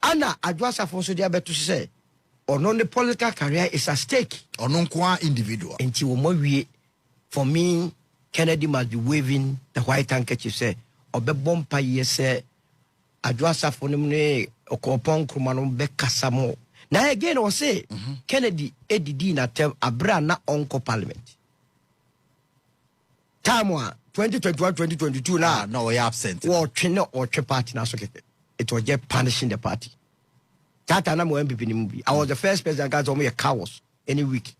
Anna Adwoasafo so dia beto say ono the political career is at stake ono kwa individual enti wo mawie for me Kennedy must be waving the white handkerchief say obebompa ye say Adwoasafo ne okopon kroma no be kasamo na again o say Kennedy edidi na term abra na onko parliament time 2021-2022 na no we absent wo twene or twe party na so keke. It was just punishing the party. That time I was the first person that got me a cows any week.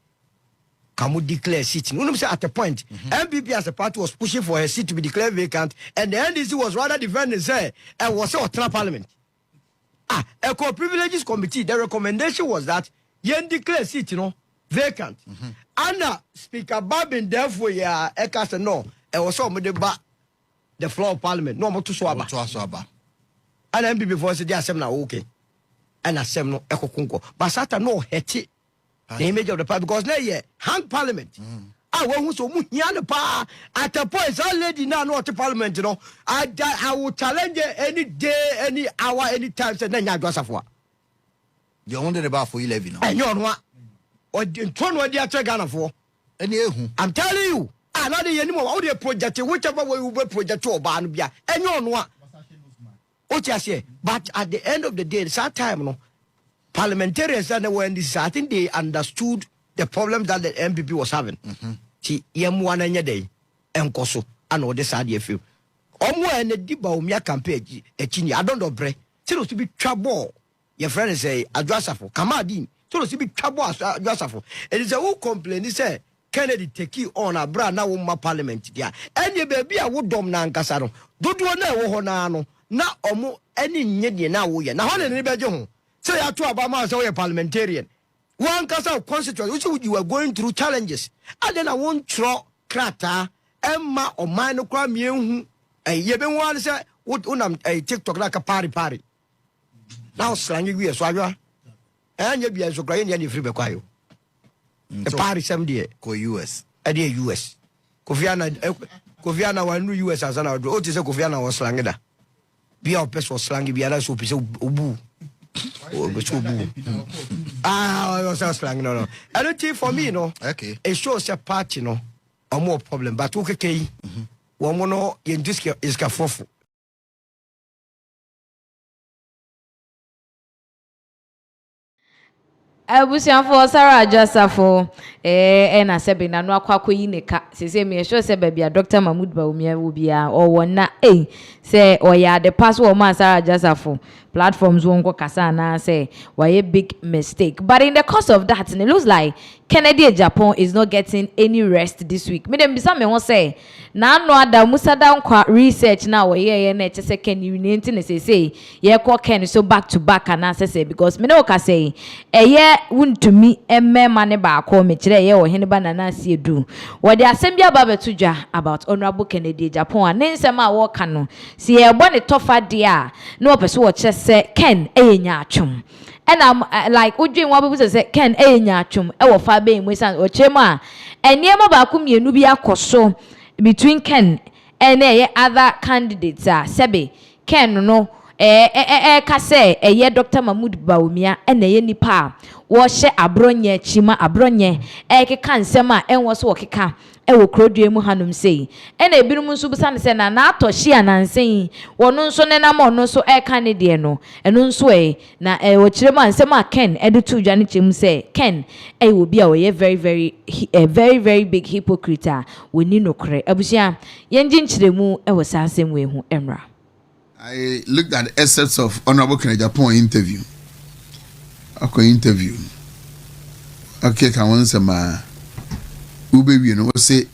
Can we declare seat? No, say at the point, MPP as a party was pushing for a seat to be declared vacant, and the NDC was rather defending, say, and was a parliament. A co-privileges committee, the recommendation was that you declare seat, vacant. And Speaker Babin, therefore, Eka said no, and was so the floor of parliament, no more to swaba. And MPP before said, yes, I'm now okay. And I said, no, Echo Kunko. But Sata no heti the image of the party because now, hang parliament. I want so much pa at a point, so lady now not the parliament, I will challenge any day, any hour, any time, said, then Adwoasafo. You wanted about for 11. And you know what? Or in turn, what they are Ghana for? I'm telling you, another anymore, all the project, whichever way we will project to Banubia, and you know what? But at the end of the day, that time, no, parliamentarians that were in this, I think they understood the problems that the MPP was having. See, Yemwana day, and Koso, and all this idea feel. And the Diba campaign, I don't know, Bre. Tell us to be trouble. Your friend say, Adrasafo, Kamadin. Tell us to be trouble, Adrasafo. It is a whole complaint. He said, Kennedy take you on a brand now my parliament. Yeah, and your baby, I would dom nan Casaro. Don't you know, na omo any nyedie na wo ye na ho ne be je ho say ya to abama say we parliamentarian one kasa constituency which you were going through challenges and then I won't throw krata emma o man no kwa mienhu ye be wan say unam TikTok like a party now slang we so adwa anya bia so kwa ye ne free be kwayo the party some day ko US e dey US Kofiana wanu US asana o ti say Kofiana was slang da be our person slang be other so obu. I was slang no. I don't think for me no. Okay. It shows a party no. Or more problem, but okay. One more no in this is kafofu. Abusianfo Sarah Jasafo na sebe na no akwa yi neka se me sure se bia Dr. Mahmoud Baumia wo bia o wona se oya the pass wo man Sarah Jasafo platforms won ko kasa na say why a big mistake, but in the course of that it looks like Kennedy Japan is not getting any rest this week. Me dem bisa me won say na no ada musa da nkwa research na wo ye na che second unit na say ye ko Ken so back to back and say because me no ka say wuntumi emmema ne ba ko me kire ye wo hene ba na sie du wo de asem bia ba betu dwa about honorable Kennedy Japan ne nsem a wo ka no si e bo ne tofa de a no opese wo che se Ken enya atwom and I'm like udwin wa be say Ken enya atwom e wo fa be mu san o chemu a eniema ba ko mienu bi akoso between Ken and other candidates sebe Ken no ka say ye Dr. Mahmoud Baumia na ye nipa wo hye abronye chima abronye keka nsem a enwo so wokeka wo krodue mu hanum sei na ebinum nso busa ne se na atohye anansen wono nso ne nam ono so ka ne de no eno nso na wo kirem ansem a Ken edu dwa ne chem say Ken wo bia wo ye very big hypocrite woni nokre abusia yenji nkiremu wo sansem we hu emra. I looked at excerpts of Honorable Kennedy Japan interview. Okay, can one say ma ube we no say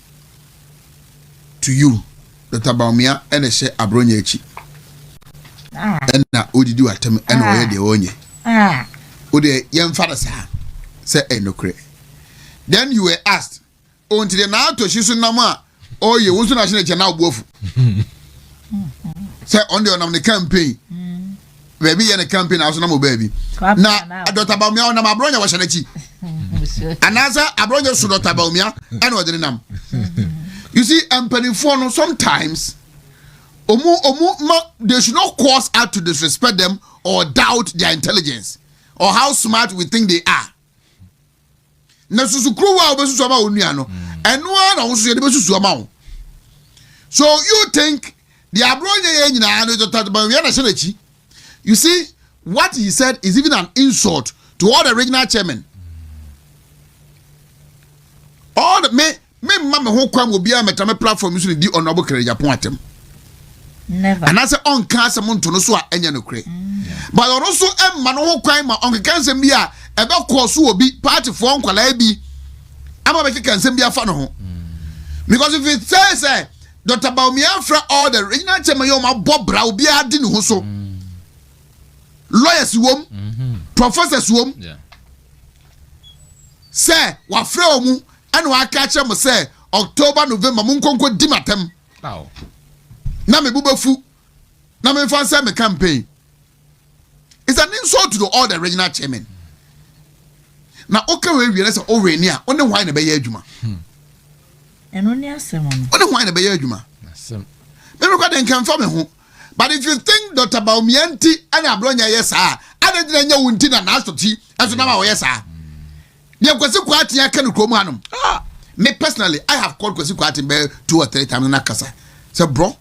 to you Dr. Baumia ene she abronye echi. And na odidi watem ene oye de onye. Ode yem fada sa say enokre. Then you were asked until the now to shisu nama oh ye wonso na shine na obuofu. Say on the campaign. Baby in the campaign also na mo baby. Na Dr. Baumia na mabronya wa shanachi. Anaza abronya su Dr. Baumia and what the nam. You see, empanifo no sometimes they should not cause us to disrespect them or doubt their intelligence or how smart we think they are. Na susukru wa obesusu ama onua no. Eno na wo so ye de besusu ama wo. So you think the abronya nyina no Dr. Baumia na shanachi. You see, what he said is even an insult to all the regional chairmen. All the me mama who kwam will be a metame platform usually di honorable Kennedy Japan. Never. And I say on cancer monto no so enya no kre. But also man who kwam ma on cancer be a ebe course obi party for nkwala bi. Ama be cancer be afa no ho. Because if it says Dr. Baumia fra all the regional chairmen yo ma bobra obi adi no so. Lawyers wom, professors wom. Yeah. Say, wa frɛ omu, and wa catch them say October, November, mun konko di matem. Wow. Na me bubefu, na me fancy me campaign. It's an insult to all the regional chairmen. Na okay we realize o we ni a, only why na be ye adwuma. Eno ni asem no. Only why na be ye adwuma. Asem. Me no den kan fa me ho. But if you think Dr. Baumianti and Abronya yes I didn't know until an astoti as now yes you kwesi kwati ya kanu kromu hanum. Me personally I have called kwesi kwati 2 or 3 times na kasa. Say bro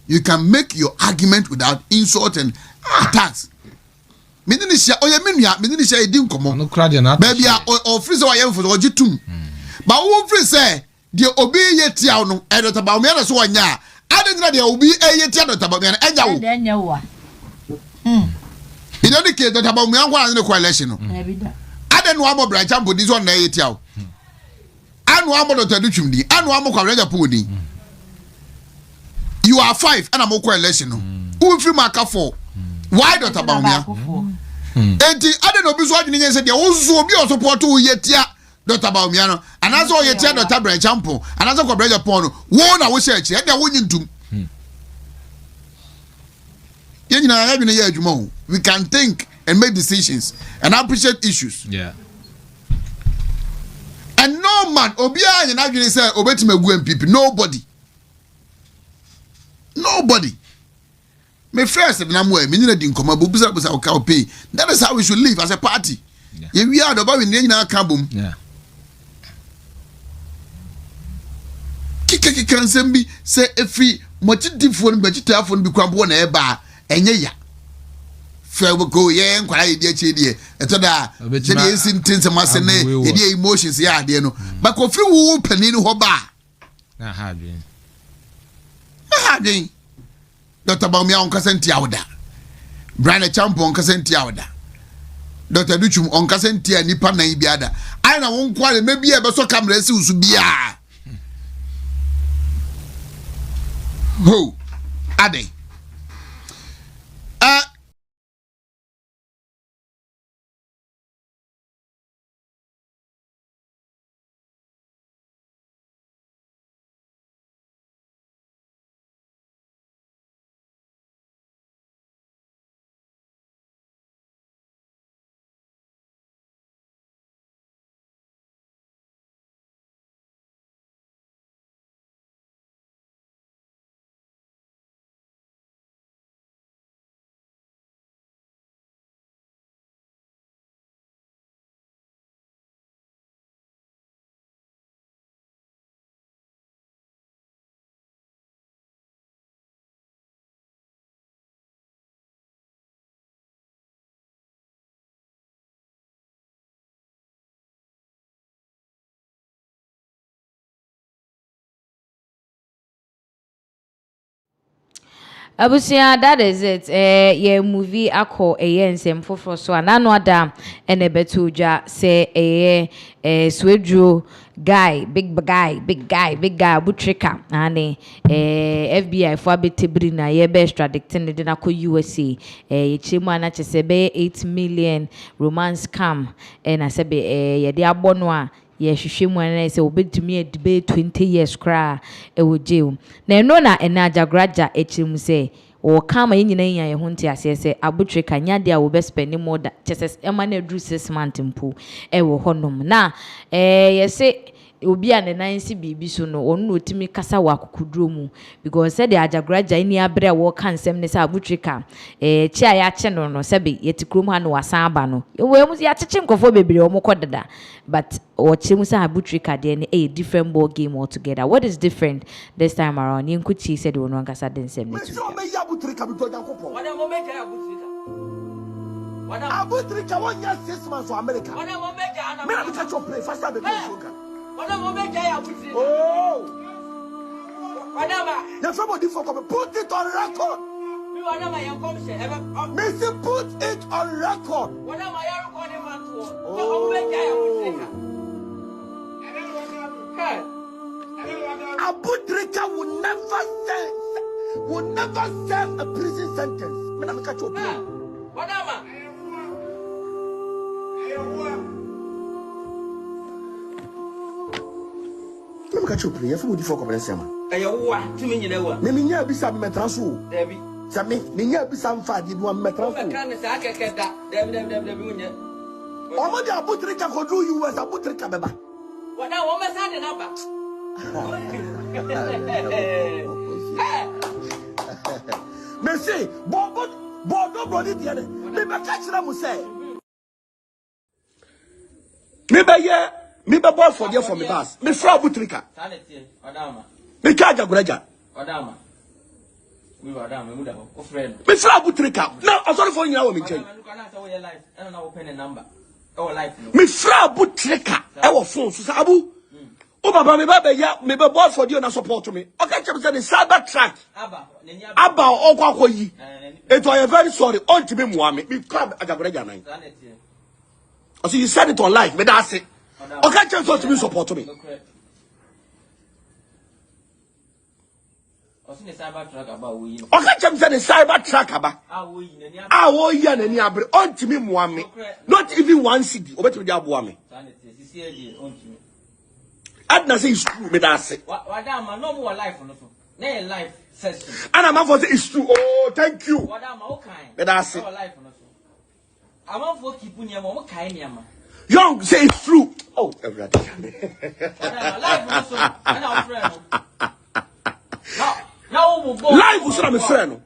You can make your argument without insult and attacks. Me didn't share. Oh yeah, me didn't share. It didn't come on. Baby, or freeze or I for the Jitum. But who freeze say the obi yetia no edot about me so anya. I didn't know the obi yetia dot about me and enyawo. In any case, that about me and one in the coalition. I don't know about branch and put this one yetia. I know about the Duchumdi. I know about Raja Pudi. You are 5 and I'm a coalition. Who free marker 4? Why dot about me? And I don't know because you said there also be support to yetia dot about me and as all yetia dot branch ample and as a branch upon one I was search and they're winning to. We can think and make decisions and appreciate issues. Yeah. And no man, Obia and I say, Obeti me go people. Nobody. My first and I'm way, didn't come up, pay. That is how we should live as a party. Yeah, we are the boy in our cabum. Yeah. Kika can send me say every much different, but you tell phone become one air bar and yeah. Fair will go, yeah, and quiet, dear Chidi. And to that, the sentence of Massene, the emotions, yeah, dear no. But if you open in Hoba, I had been. Dr. Baumia on Casentia Oda. Brian Champo on Casentia Oda. Dr. Duchum on Casentia Nipa na Ibiada. I know one quality maybe a beso camera subia. Ho, Ade. Abusia, that is it. Yeah, movie ako nsem foforo so anano ada ene betuja say swedro guy, big guy butrika ane FBI for abetebri na ye be extraditing de na ko USA ye chemu ana chese be 8 million romance scam na sebe ye de abono a ye hwehwemu ana se obetumi edebe 20 years kra ewojew na eno na enajagraja echemu se o kama nyina nya ye ho ntia se abutre kanya de a wo be spend more da chese ema na edru 6 months mpo ewo honom na ye se obi a ne nansi bibi so no onu otimi kasa wa akukuduro mu because said the ajagraja ini abre wo kan nsem ne sa abutrika chi a ya che no no sebe yetikrom ha no wasan aba no we mu ya cheche nkofo bebere o mukọ dada but o che mu sa abutrika de ne a different ball game altogether. What is different this time around? Yinkuchi said we no nkasa de nsem ne tu abutrika bi to jankopo wana mo make abutrika wana abutrika won ya 6 months for America wana mo make ana me na be catch your play first time be so. Oh! Whatever. Somebody for put it on record. Missy, put it on record. Abutrika will never serve a prison sentence. Me na catch your play. Whatever. Let me catch you play. Everybody for conversation. Ayowa, to me newa. Me nya bi sam metraso. Debi. Sami, me nya bi sam fa di no metraso. Me kan sa akekeda. Debi unya. Omo di abutrika ko do you as abutrika beba. Wada wo me sa de number. Me say, bodo brody di ane. Me be catch na mu say. Me be ye me be boy for there for me bass. Me fra abutrika. Me charge aguraja. Odama. We were down, we would have a friend. Miss Abutrika. Now, I'm sorry for you now, Michael. I don't know, open a number. Our life. Miss Abutrika. Our phone, Sabu. Oh, Baba, me be boy for you and support to me. Okay, chap say the cyber track. Abba Okwakoyi. It was very sorry. On to me, Muame. We come at the nine. So you said it on live, but that's it. Okay, chap to me support to me. Okay, chap said the cyber track about. Our yan and Yabre on to me, Muame. Not even one city. Over to the Abuame. Adna say it's true, but that's it. Wadama, no more life on the life session. And I'm for it's true. Oh, thank you. But that's it. I'm on for keeping your mom kind. Young say it's true. Oh, everybody. Life was not a friend.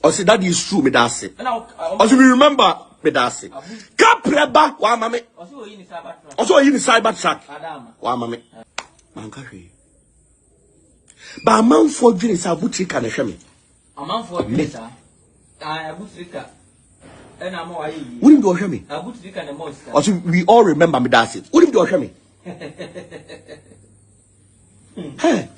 Oh, see, that is true, but that's it. Also, we remember, but that's it. Capreba, wa mame. Also, in the cyber track. Wa mame. Mankashi. But a man for Junis, a boutique and a shame. A man for Junis, a boutique. And I'm more. Wouldn't you hear me? A boutique and a monster. Also, we all remember me, that's it. Wouldn't you hear me? Hey.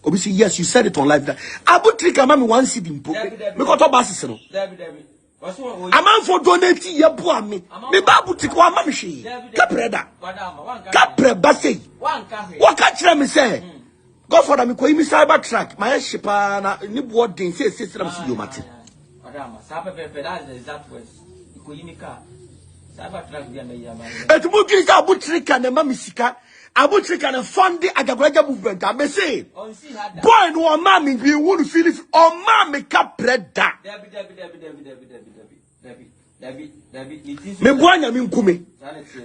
Obviously, yes, you said it on live. Abu Trika, mammy, one seed in book. We got a basis. A man for donating your poor me. Me babu tikwa mamishi. Capreda. Capre Bassy. What catch me say? Go for them, me cyber track. My shipana, nibward didn't say system to you, Martin. At Mugis Abu Trika and Mamisika. Abutrika and fund the Agagraja movement. I may say, boy, no mammy, we would feel it or mammy capreda. Me boy, I mean, Kumi.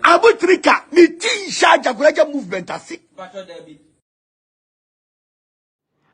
Abutrika, me tea charge Agagraja movement. I see.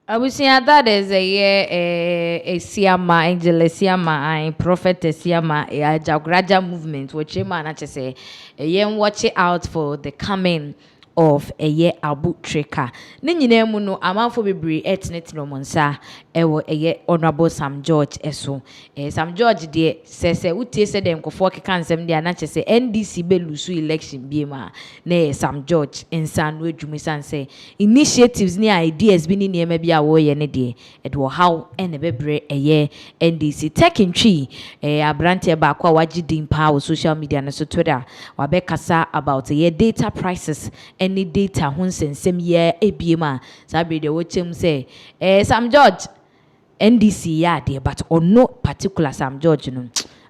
I was saying that is a Siama, Angel Siama, a prophet Siama, a Jagraja movement, which a man actually say, a young watch it out for the coming of a year Abu Trika. Nini muno amanfo bebre etnet no monsa ewo eye honorable Sam George eso. Sam George de se utie se dem kofo keka nsem de anache se NDC be lusu election biema na Sam George insan no adwumisan se initiatives ni ideas bi ni niema bi a wo ye ne de edwo how ene bebre eye NDC taking tree abrante ba kwa wagidin pa wo social media na so Twitter wa be kasa about ye data prices any data hunsensem ye ebiema sabe de wo chem say Sam George NDC ya de but on no particular Sam George no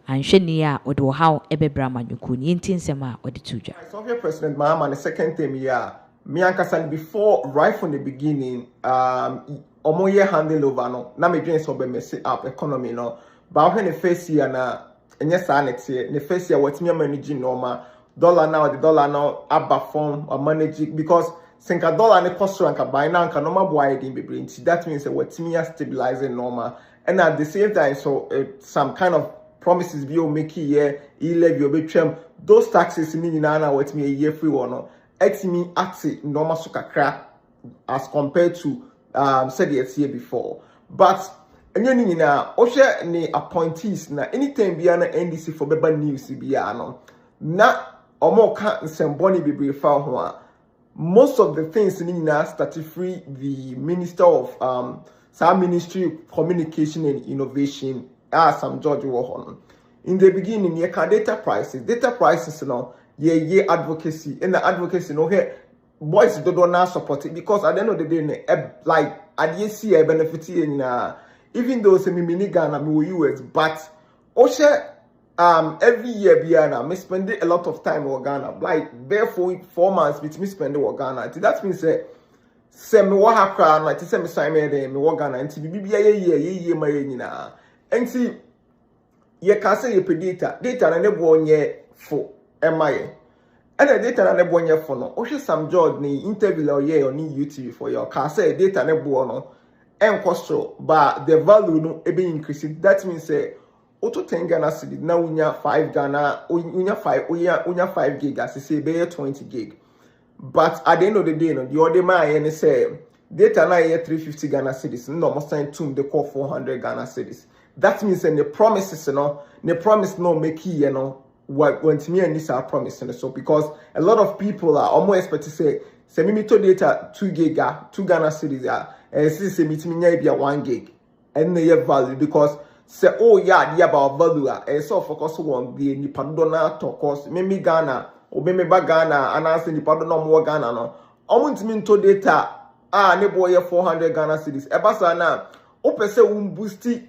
anhwene ya odo how ebebra manyuku ni ntinsem a odi tuja Soviet President Mahama the second term year me ankasa before right from the beginning omo ye handle over no na me dwen so be mess up economy no but when the first year na enye sanity the first year what me manage normal dollar now abba form or manage because sinka dollar ne cost rank buy now can normal boy din be bring that means what me stabilizing normal and at the same time so some kind of promises be make here levy obetwam those taxes ni na what me a year free one no et me at normal so kakra as compared to said the year before but enye ni na o hwe ni appointees na anytime bia na NDC for beba news bia no na omo ka nsemboni bebre fa ho a most of the things in started free the Minister of some Ministry of Communication and Innovation Sam George Wohon. In the beginning, you can data prices no ye advocacy and the advocacy no here boys don't now support it because at the end of the day like I didn't see a benefit in even though say me mini Ghana me US but Osha every year Biana me spend a lot of time in Ghana like therefore 4 months with me spend in Ghana that means say me wa hakra na ti say me sign me dey me Ghana nti bibia ye ma ye nyina nti ye ka say ye data na ne bo onye fo emaye and the data na ne bo onye fo no o hwe Sam George ni interview la ye on YouTube for your ka say data ne bo no encosto but the value no e be increasing that means say Auto 10 Ghana cedi na unya 5 Ghana unya 5 gig as say be 20 gig but at the end of the day no the other man say data na ye 350 Ghana cedis no almost sign to the call 400 Ghana cedis. That means the promises the promise no make when to me and this are promising so because a lot of people are almost expect to say me to data 2 Ghana cedis and say me to me be a 1 gig and they have value because say oh yeah the about value and so focus on the nipadona to cause me Ghana or me ba Ghana and I say nipadona more Ghana no almost mean to data ne boy 400 Ghana cedis ebasa na opese boosti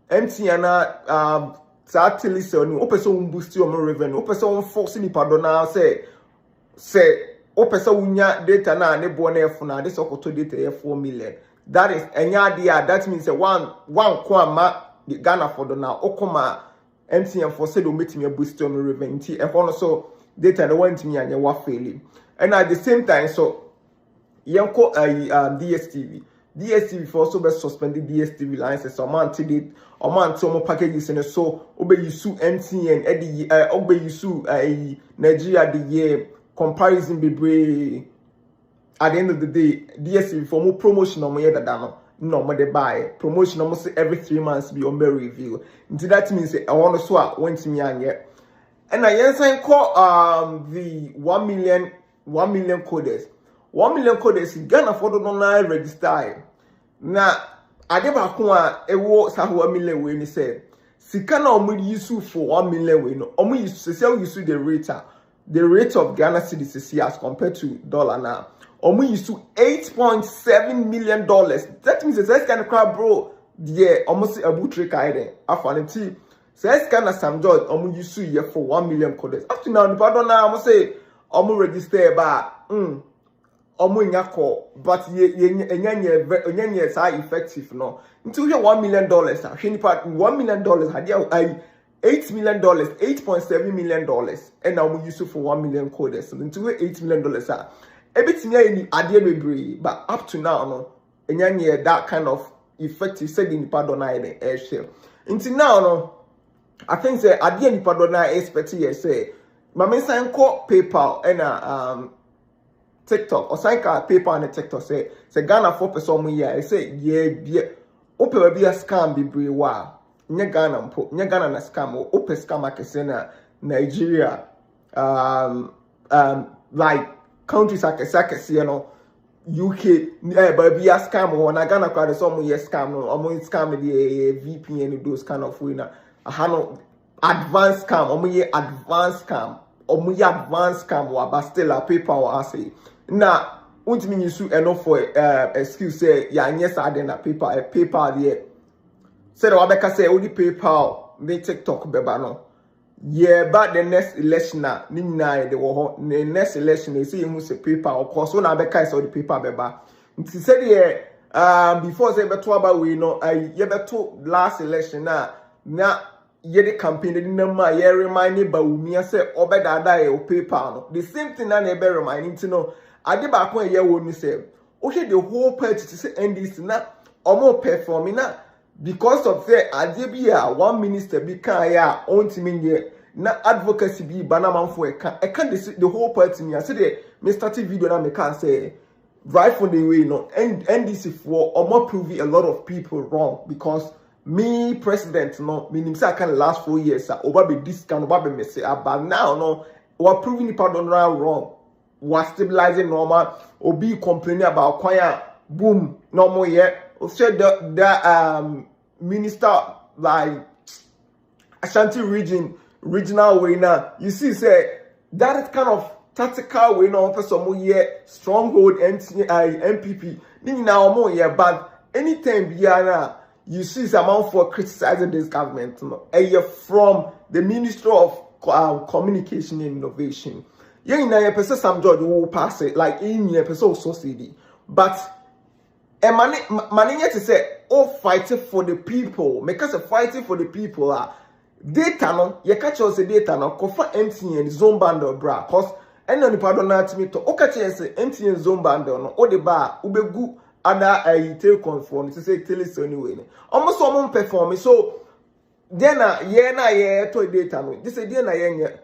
MTN certainly so no opese boosti o revenue opese force nipadona say opese unya data na ne boy na efuna this okoto data 4 million. That is enya dia that means one kwama the Ghana for the now okoma MTN for said metimi boost on revenue and also data the one to me and wa failing and at the same time so yanko DSTV for also be suspended DSTV licenses or man till it or man till more packages and so obey you sue MTN Eddie obey you sue Nigeria the year comparison be at the end of the day DSTV for more promotion on my other than no more they buy promotion almost every 3 months be on very review. Until that means I want to swap went to me and I call the 1 million coders. 1 million coders in Ghana for the online register. Now I never a war 1 million when he said Sikana only use for 1 million when only use the rate of Ghana cedis as compared to dollar now. We used to $8.7 million. That means the size kind of crowd, bro. Yeah, almost a butcher kind. After size kind of Sam George, used to year for 1 million coders. Up to now, the pardon now, I must say, register about but ye are effective no. Until you $1 million, $1 million had $8 million, $8.7 million, and now we use it for 1 million coders. So until $8 million everything any idea be but up to now no enya that kind of effective said in pardon I share until now no I think say idea ni pardon I expect here say my sign call PayPal and TikTok or sign call PayPal and TikTok say Ghana 4% more year say yeah open be a scam be wa nya Ghana na scam open scam akese na Nigeria like countries like you know UK but be a scam or Ghana crowd some scam no scam the VPN and those kind of way na advanced scam advanced scam but still a paper or say now won't mean you sue enough for excuse say yes I then a paper there said Wabeka say only PayPal they TikTok beba no. Yeah, but the next election na the next election they say you must say paper of course so na beka is all the paper beba. Nti said yeah before say beto about we know you beto last election na ye the campaign the number ye remind me ba umi say obeda e o paper no the same thing na e be remind to know ade ba ko ye wo ni say o the whole party to say NDC na omo performing na because of the idea 1 minister be kan ya on timinye na advocacy be banaman for I can't the whole party me I say the me start video na me can say right from the way no NDC for omo prove a lot of people wrong because me president no meaning say I can last 4 years over be this can over be mess but now no we proving the pardon wrong we stabilizing normal or be complaining about choir boom no more yet said the minister like Ashanti regional way now you see say that is kind of tactical way now for some year stronghold MPP now more year but anytime you see someone for criticizing this government from the Ministry of Communication and Innovation you person some judge will pass it like in your person society but money to say fighting for the people because of fighting for the people data no you catch us the data no kofa MTN zone bundle bra cause any on pardon na to me to o catch us MTN zone bundle no o de ba ubegu other telecom phone to say telephone anyway almost some perform so then na to data no this day na yen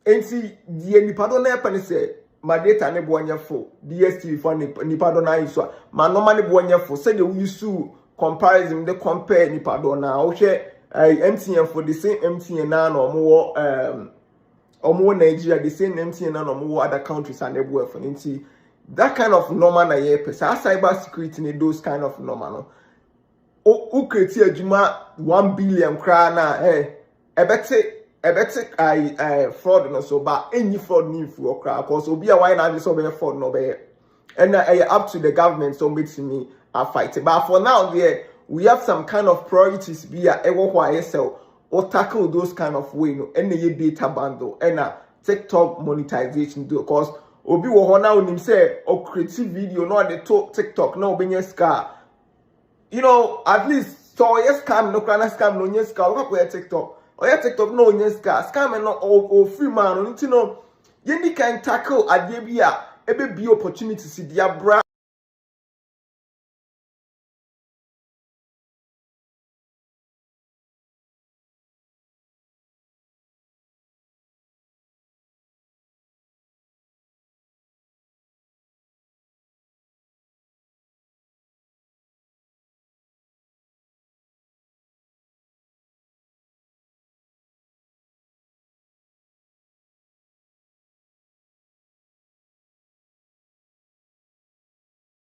enti die ni pardon na pen say my data ne bonya full DSTV for nipa do na iso ma normal ne bonya full say they use to comparison they compare nipa do na o hwe MTN for the same MTN na no more Nigeria the same MTN na no more other countries and they work for nti that kind of normal na ye person cyber security ne those kind of normal no o create adwuma 1 billion kra na ebete fraud no so ba any fraud ni fu okra cause obi a why na so be fraud no be and up to the government so make me fight but for now there we have some kind of priorities be a ewo why sell or tackle those kind of way no and the data bundle and TikTok monetization do cause obi wo ho na onim say o create video no dey TikTok no obenye scar you know at least so yes scam no kana scam no yes scar what go TikTok or your TikTok no yes scam no o free man no you know you can tackle adebia ebe be opportunity si dia bra